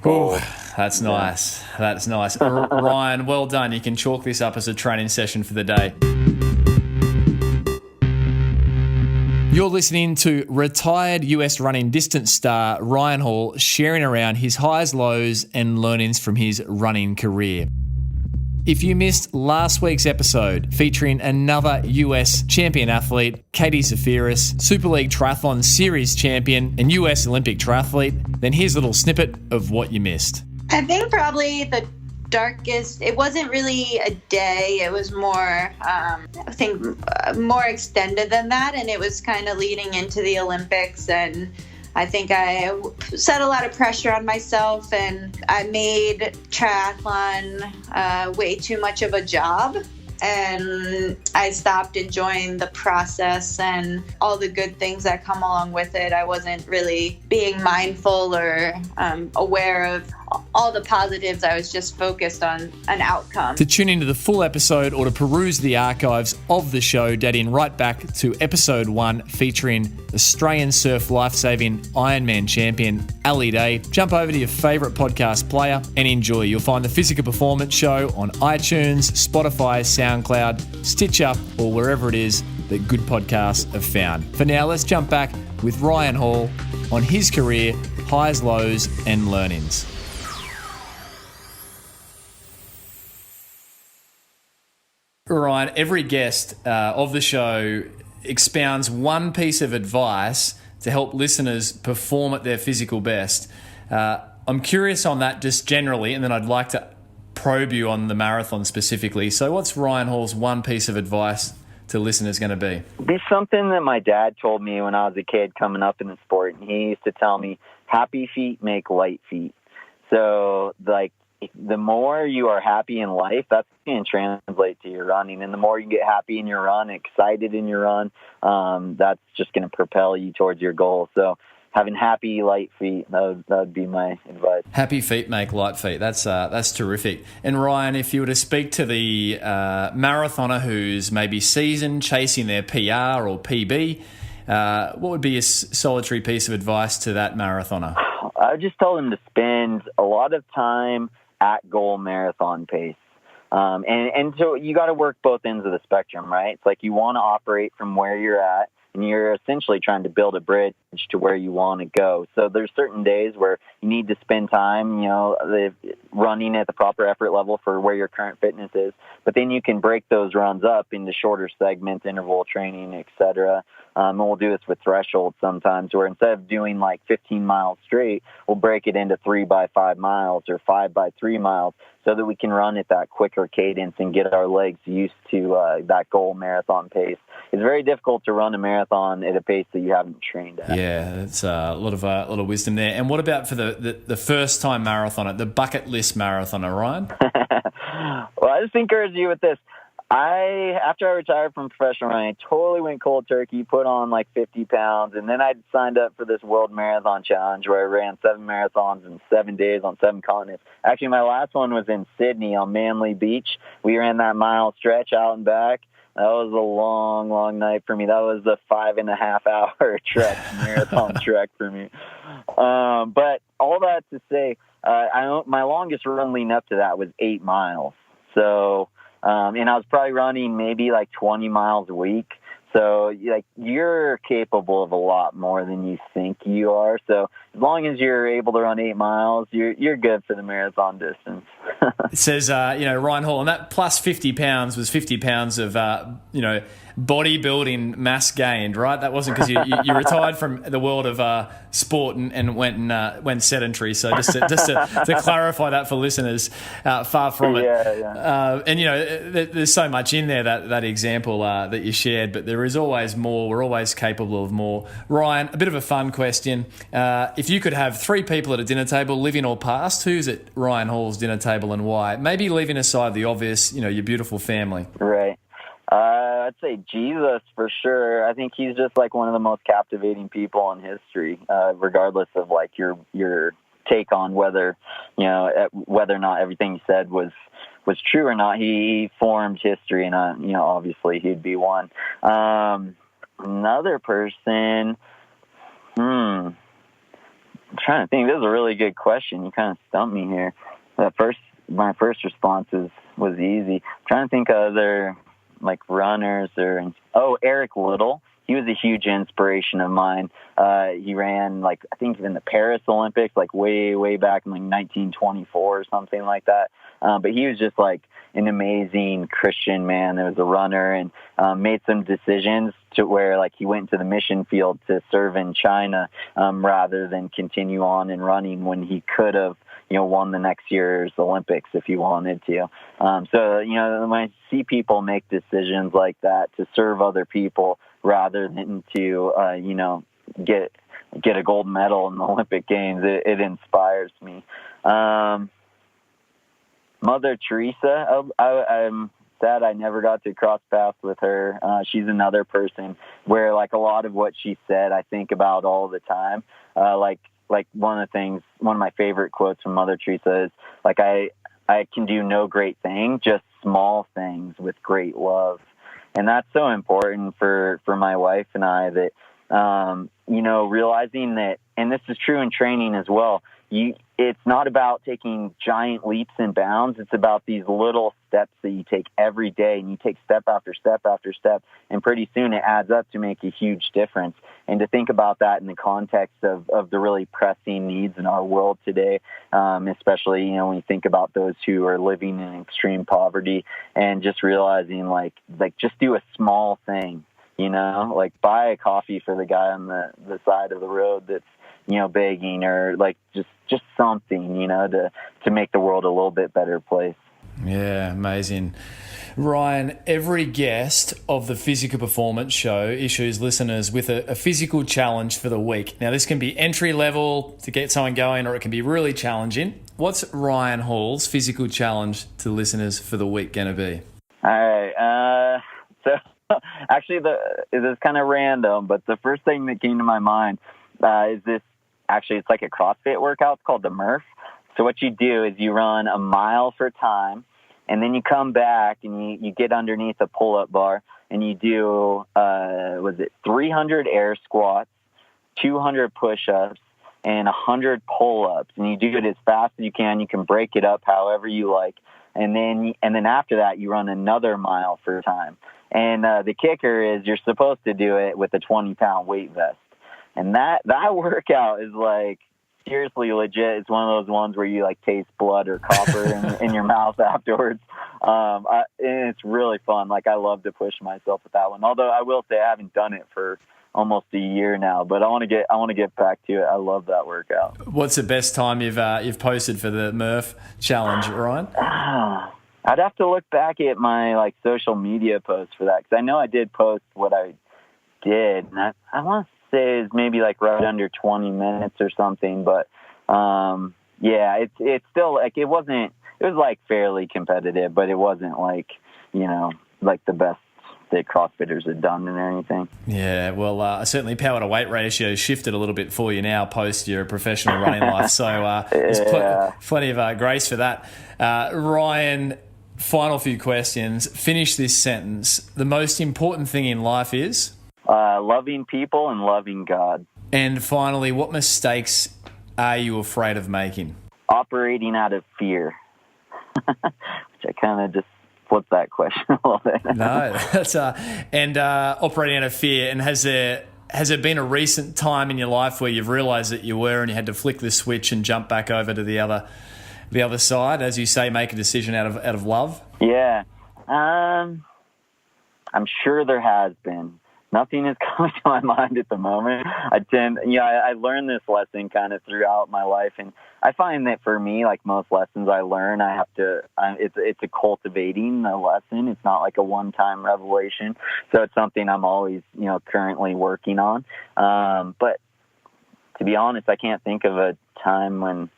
Oh, that's nice. That's nice. Ryan, well done. You can chalk this up as a training session for the day. You're listening to retired US running distance star Ryan Hall sharing around his highs, lows, and learnings from his running career. If you missed last week's episode featuring another US champion athlete, Katie Zafiris, Super League Triathlon Series champion and US Olympic triathlete, then here's a little snippet of what you missed. I think probably the darkest, it wasn't really a day, it was more more extended than that, and it was kind of leading into the Olympics, and I think I set a lot of pressure on myself, and I made triathlon way too much of a job, and I stopped enjoying the process and all the good things that come along with it. I wasn't really being mindful or aware of all the positives. I was just focused on an outcome. To tune into the full episode or to peruse the archives of the show dating right back to episode 1 featuring Australian surf lifesaving Ironman champion Ali Day, jump over to your favourite podcast player and enjoy. You'll find the Physical Performance Show on iTunes, Spotify, SoundCloud, Stitcher, or wherever it is that good podcasts are found. For now, let's jump back with Ryan Hall on his career, highs, lows, and learnings. Ryan, every guest of the show expounds one piece of advice to help listeners perform at their physical best. I'm curious on that just generally, and then I'd like to probe you on the marathon specifically. So what's Ryan Hall's one piece of advice to listeners going to be? It'd be something that my dad told me when I was a kid coming up in the sport. And he used to tell me, happy feet make light feet. So, like, the more you are happy in life, that's going to translate to your running. And the more you get happy in your run, excited in your run, that's just going to propel you towards your goal. So having happy, light feet, that would be my advice. Happy feet make light feet. That's terrific. And Ryan, if you were to speak to the marathoner who's maybe seasoned, chasing their PR or PB, what would be a solitary piece of advice to that marathoner? I would just tell them to spend a lot of time at goal marathon pace. And so you got to work both ends of the spectrum, right? It's like you want to operate from where you're at, and you're essentially trying to build a bridge to where you want to go. So there's certain days where you need to spend time, running at the proper effort level for where your current fitness is. But then you can break those runs up into shorter segments, interval training, etc. And we'll do this with thresholds sometimes, where instead of doing like 15 miles straight, we'll break it into 3 by 5 miles or 5 by 3 miles, so that we can run at that quicker cadence and get our legs used to that goal marathon pace. It's very difficult to run a marathon at a pace that you haven't trained at. Yeah, that's a lot of wisdom there. And what about for the first time marathoner, the bucket list marathoner, Ryan? Well, I just encourage you with this. After I retired from professional running, I totally went cold turkey, put on like 50 pounds, and then I signed up for this World Marathon Challenge where I ran 7 marathons in 7 days on 7 continents. Actually, my last one was in Sydney on Manly Beach. We ran that mile stretch out and back. That was a long, long night for me. That was a 5.5-hour trek, marathon trek for me. But all that to say, my longest run leading up to that was 8 miles. So, and I was probably running maybe like 20 miles a week. So like you're capable of a lot more than you think you are. So as long as you're able to run 8 miles, you're good for the marathon distance. It says, Ryan Hall, and that plus 50 pounds was 50 pounds of, bodybuilding mass gained, right? That wasn't because you retired from the world of sport and went sedentary. So just to clarify that for listeners, far from it. Yeah. There's so much in there, that example that you shared, but there is always more. We're always capable of more. Ryan, a bit of a fun question. If you could have 3 people at a dinner table, living or past, who's at Ryan Hall's dinner table and why? Maybe leaving aside the obvious, your beautiful family. Right. I'd say Jesus for sure. I think he's just like one of the most captivating people in history, regardless of like your take on whether or not everything he said was true or not. He formed history, and obviously he'd be one. Another person. I'm trying to think. This is a really good question. You kind of stumped me here. My first response was easy. I'm trying to think of other like runners Eric Little. He was a huge inspiration of mine. He ran I think even the Paris Olympics, like way, way back in like 1924 or something like that. But he was just like an amazing Christian man that was a runner and made some decisions to where like he went to the mission field to serve in China rather than continue on and running when he could have won the next year's Olympics if he wanted to. So when I see people make decisions like that to serve other people rather than to, get a gold medal in the Olympic Games, it inspires me. Mother Teresa, I'm sad I never got to cross paths with her. She's another person where like a lot of what she said, I think about all the time. Like one of my favorite quotes from Mother Teresa is like, I can do no great thing, just small things with great love. And that's so important for my wife and I that, realizing that, and this is true in training as well, it's not about taking giant leaps and bounds. It's about these little steps that you take every day, and you take step after step after step, and pretty soon it adds up to make a huge difference. And to think about that in the context of the really pressing needs in our world today, especially, when you think about those who are living in extreme poverty, and just realizing like just do a small thing, like buy a coffee for the guy on the side of the road that's, begging, or like just something, to make the world a little bit better place. Yeah, amazing. Ryan, every guest of the Physical Performance Show issues listeners with a physical challenge for the week. Now, this can be entry level to get someone going, or it can be really challenging. What's Ryan Hall's physical challenge to listeners for the week going to be? All right. So actually, this is kind of random, but the first thing that came to my mind is this. Actually, it's like a CrossFit workout. It's called the Murph. So what you do is you run a mile for time, and then you come back and you get underneath a pull-up bar, and you do, 300 air squats, 200 push-ups, and 100 pull-ups. And you do it as fast as you can. You can break it up however you like. And then after that, you run another mile for time. And the kicker is you're supposed to do it with a 20-pound weight vest. And that workout is like seriously legit. It's one of those ones where you like taste blood or copper in your mouth afterwards. And it's really fun. Like I love to push myself with that one. Although I will say I haven't done it for almost a year now, but I want to get back to it. I love that workout. What's the best time you've posted for the Murph challenge, Ryan? I'd have to look back at my like social media posts for that, because I know I did post what I did, and I want to say is maybe like right under 20 minutes or something, but it's still like it was like fairly competitive, but it wasn't like like the best that CrossFitters had done or anything. Yeah, well, certainly power to weight ratio shifted a little bit for you now post your professional running life, so there's plenty of grace for that. Ryan, final few questions. Finish this sentence. The most important thing in life is? Loving people and loving God. And finally, what mistakes are you afraid of making? Operating out of fear, which I kind of just flip that question a little bit. No, that's operating out of fear. And has there been a recent time in your life where you've realised that you were and you had to flick the switch and jump back over to the other side, as you say, make a decision out of love? Yeah, I'm sure there has been. Nothing is coming to my mind at the moment. I learned this lesson kind of throughout my life, and I find that for me, like most lessons I learn, it's a cultivating the lesson. It's not like a one-time revelation. So it's something I'm always, currently working on. But to be honest, I can't think of a time when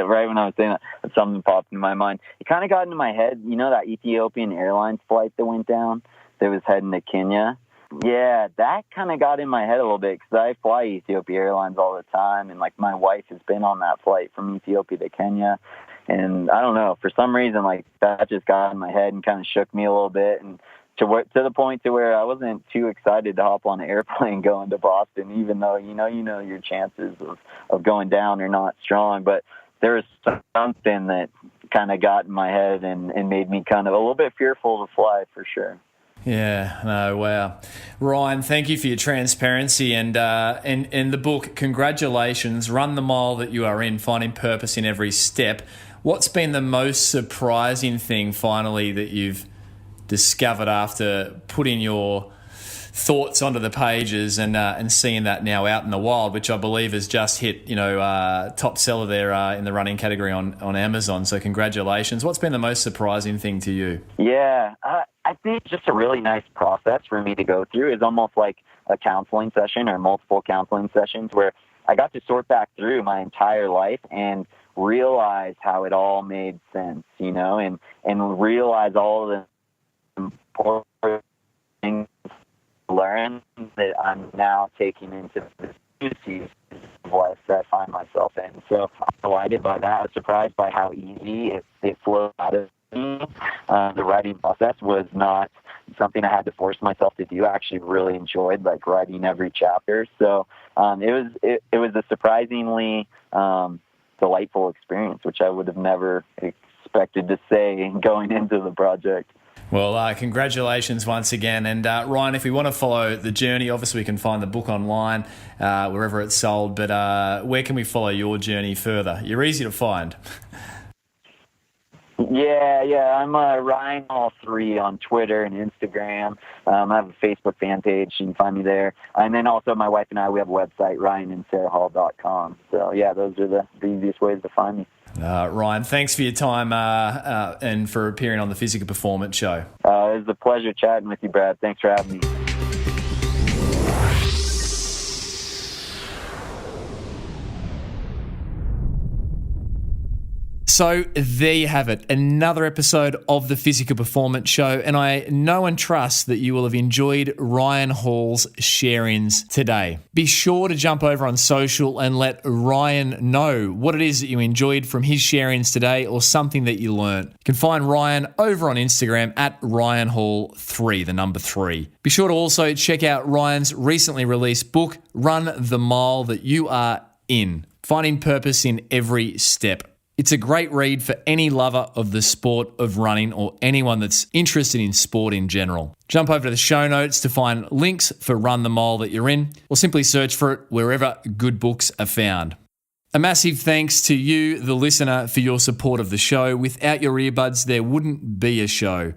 right when I was saying that, something popped in my mind. It kind of got into my head, that Ethiopian Airlines flight that went down that was heading to Kenya. Yeah, that kind of got in my head a little bit because I fly Ethiopian Airlines all the time. And, like, my wife has been on that flight from Ethiopia to Kenya. And I don't know, for some reason, like, that just got in my head and kind of shook me a little bit. And to the point to where I wasn't too excited to hop on an airplane going to Boston, even though, your chances of going down are not strong. But there was something that kind of got in my head and made me kind of a little bit fearful to fly, for sure. Yeah, no, wow. Ryan, thank you for your transparency and the book. Congratulations. Run the mile that you are in, finding purpose in every step. What's been the most surprising thing, finally, that you've discovered after putting your thoughts onto the pages and seeing that now out in the wild, which I believe has just hit top seller there in the running category on Amazon. So congratulations. What's been the most surprising thing to you? Yeah, I think just a really nice process for me to go through is almost like a counseling session or multiple counseling sessions where I got to sort back through my entire life and realize how it all made sense, and realize all the important things learn that I'm now taking into the new season of life that I find myself in. So I'm delighted by that. I was surprised by how easy it flowed out of me. The writing process was not something I had to force myself to do. I actually really enjoyed writing every chapter. So it was a surprisingly delightful experience, which I would have never expected to say going into the project. Well, congratulations once again. And Ryan, if we want to follow the journey, obviously we can find the book online, wherever it's sold. But where can we follow your journey further? You're easy to find. Yeah. I'm Ryan Hall 3 on Twitter and Instagram. I have a Facebook fan page. You can find me there. And then also my wife and I, we have a website, ryanandsarahhall.com. So, yeah, those are the easiest ways to find me. Ryan, thanks for your time and for appearing on the Physical Performance Show. It was a pleasure chatting with you, Brad. Thanks for having me. So there you have it, another episode of the Physical Performance Show, and I know and trust that you will have enjoyed Ryan Hall's sharings today. Be sure to jump over on social and let Ryan know what it is that you enjoyed from his sharings today or something that you learned. You can find Ryan over on Instagram at RyanHall3, the number 3. Be sure to also check out Ryan's recently released book, Run the Mile That You Are In, Finding Purpose in Every Step. It's a great read for any lover of the sport of running or anyone that's interested in sport in general. Jump over to the show notes to find links for Run the Mile That You're In, or simply search for it wherever good books are found. A massive thanks to you, the listener, for your support of the show. Without your earbuds, there wouldn't be a show.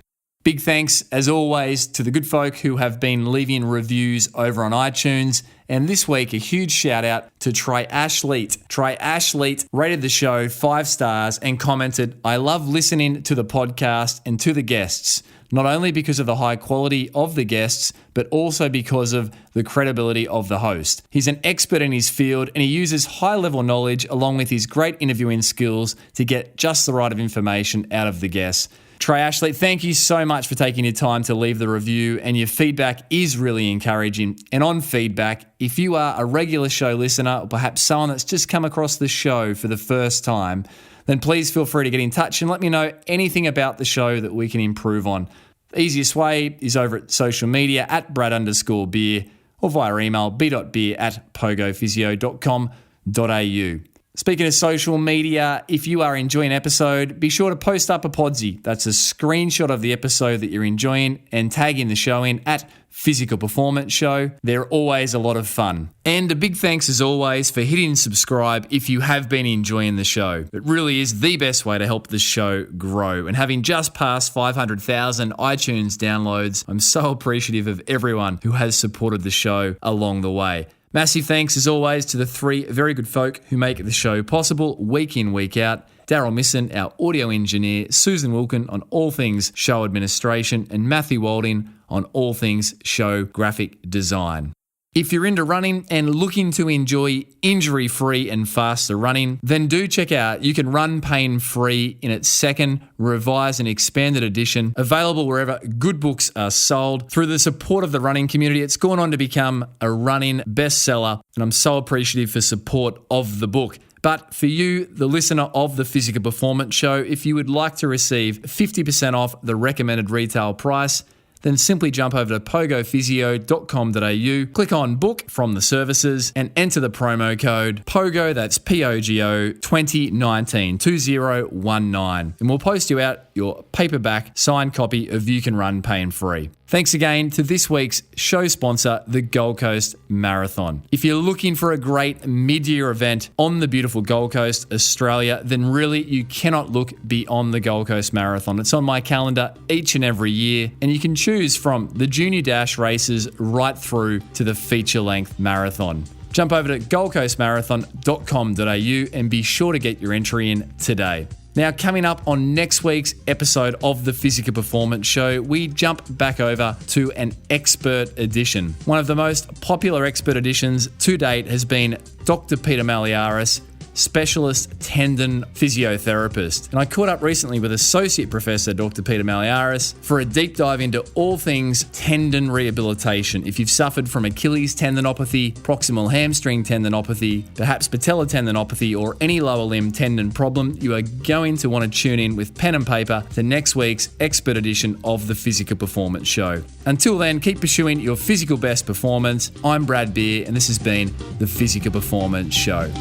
Big thanks, as always, to the good folk who have been leaving reviews over on iTunes. And this week, a huge shout out to Triashleet. Triashleet rated the show 5 stars and commented, "I love listening to the podcast and to the guests, not only because of the high quality of the guests, but also because of the credibility of the host. He's an expert in his field and he uses high-level knowledge along with his great interviewing skills to get just the right of information out of the guests." Triashleet, thank you so much for taking your time to leave the review, and your feedback is really encouraging. And on feedback, if you are a regular show listener or perhaps someone that's just come across the show for the first time, then please feel free to get in touch and let me know anything about the show that we can improve on. The easiest way is over at social media at Brad_beer or via email b.beer@pogophysio.com.au. Speaking of social media, if you are enjoying an episode, be sure to post up a podsy. That's a screenshot of the episode that you're enjoying and tagging the show in at Physical Performance Show. They're always a lot of fun. And a big thanks as always for hitting subscribe if you have been enjoying the show. It really is the best way to help the show grow. And having just passed 500,000 iTunes downloads, I'm so appreciative of everyone who has supported the show along the way. Massive thanks as always to the three very good folk who make the show possible week in, week out. Daryl Misson, our audio engineer, Susan Wilkin on all things show administration, and Matthew Walding on all things show graphic design. If you're into running and looking to enjoy injury-free and faster running, then do check out You Can Run Pain-Free in its second revised and expanded edition, available wherever good books are sold. Through the support of the running community, it's gone on to become a running bestseller, and I'm so appreciative for support of the book. But for you, the listener of the Physical Performance Show, if you would like to receive 50% off the recommended retail price, then simply jump over to pogophysio.com.au, click on Book from the Services, and enter the promo code POGO, that's POGO 2019, 2019. And we'll post you out your paperback signed copy of You Can Run Pain-Free. Thanks again to this week's show sponsor, the Gold Coast Marathon. If you're looking for a great mid-year event on the beautiful Gold Coast, Australia, then really you cannot look beyond the Gold Coast Marathon. It's on my calendar each and every year, and you can choose from the junior dash races right through to the feature-length marathon. Jump over to goldcoastmarathon.com.au and be sure to get your entry in today. Now, coming up on next week's episode of the Physical Performance Show, we jump back over to an expert edition. One of the most popular expert editions to date has been Dr. Peter Malliaris, specialist tendon physiotherapist. And I caught up recently with Associate Professor Dr. Peter Malliaris for a deep dive into all things tendon rehabilitation. If you've suffered from Achilles tendinopathy, proximal hamstring tendinopathy, perhaps patella tendinopathy, or any lower limb tendon problem, you are going to want to tune in with pen and paper to next week's expert edition of the Physical Performance Show. Until then, keep pursuing your physical best performance. I'm Brad Beer, and this has been the Physical Performance Show.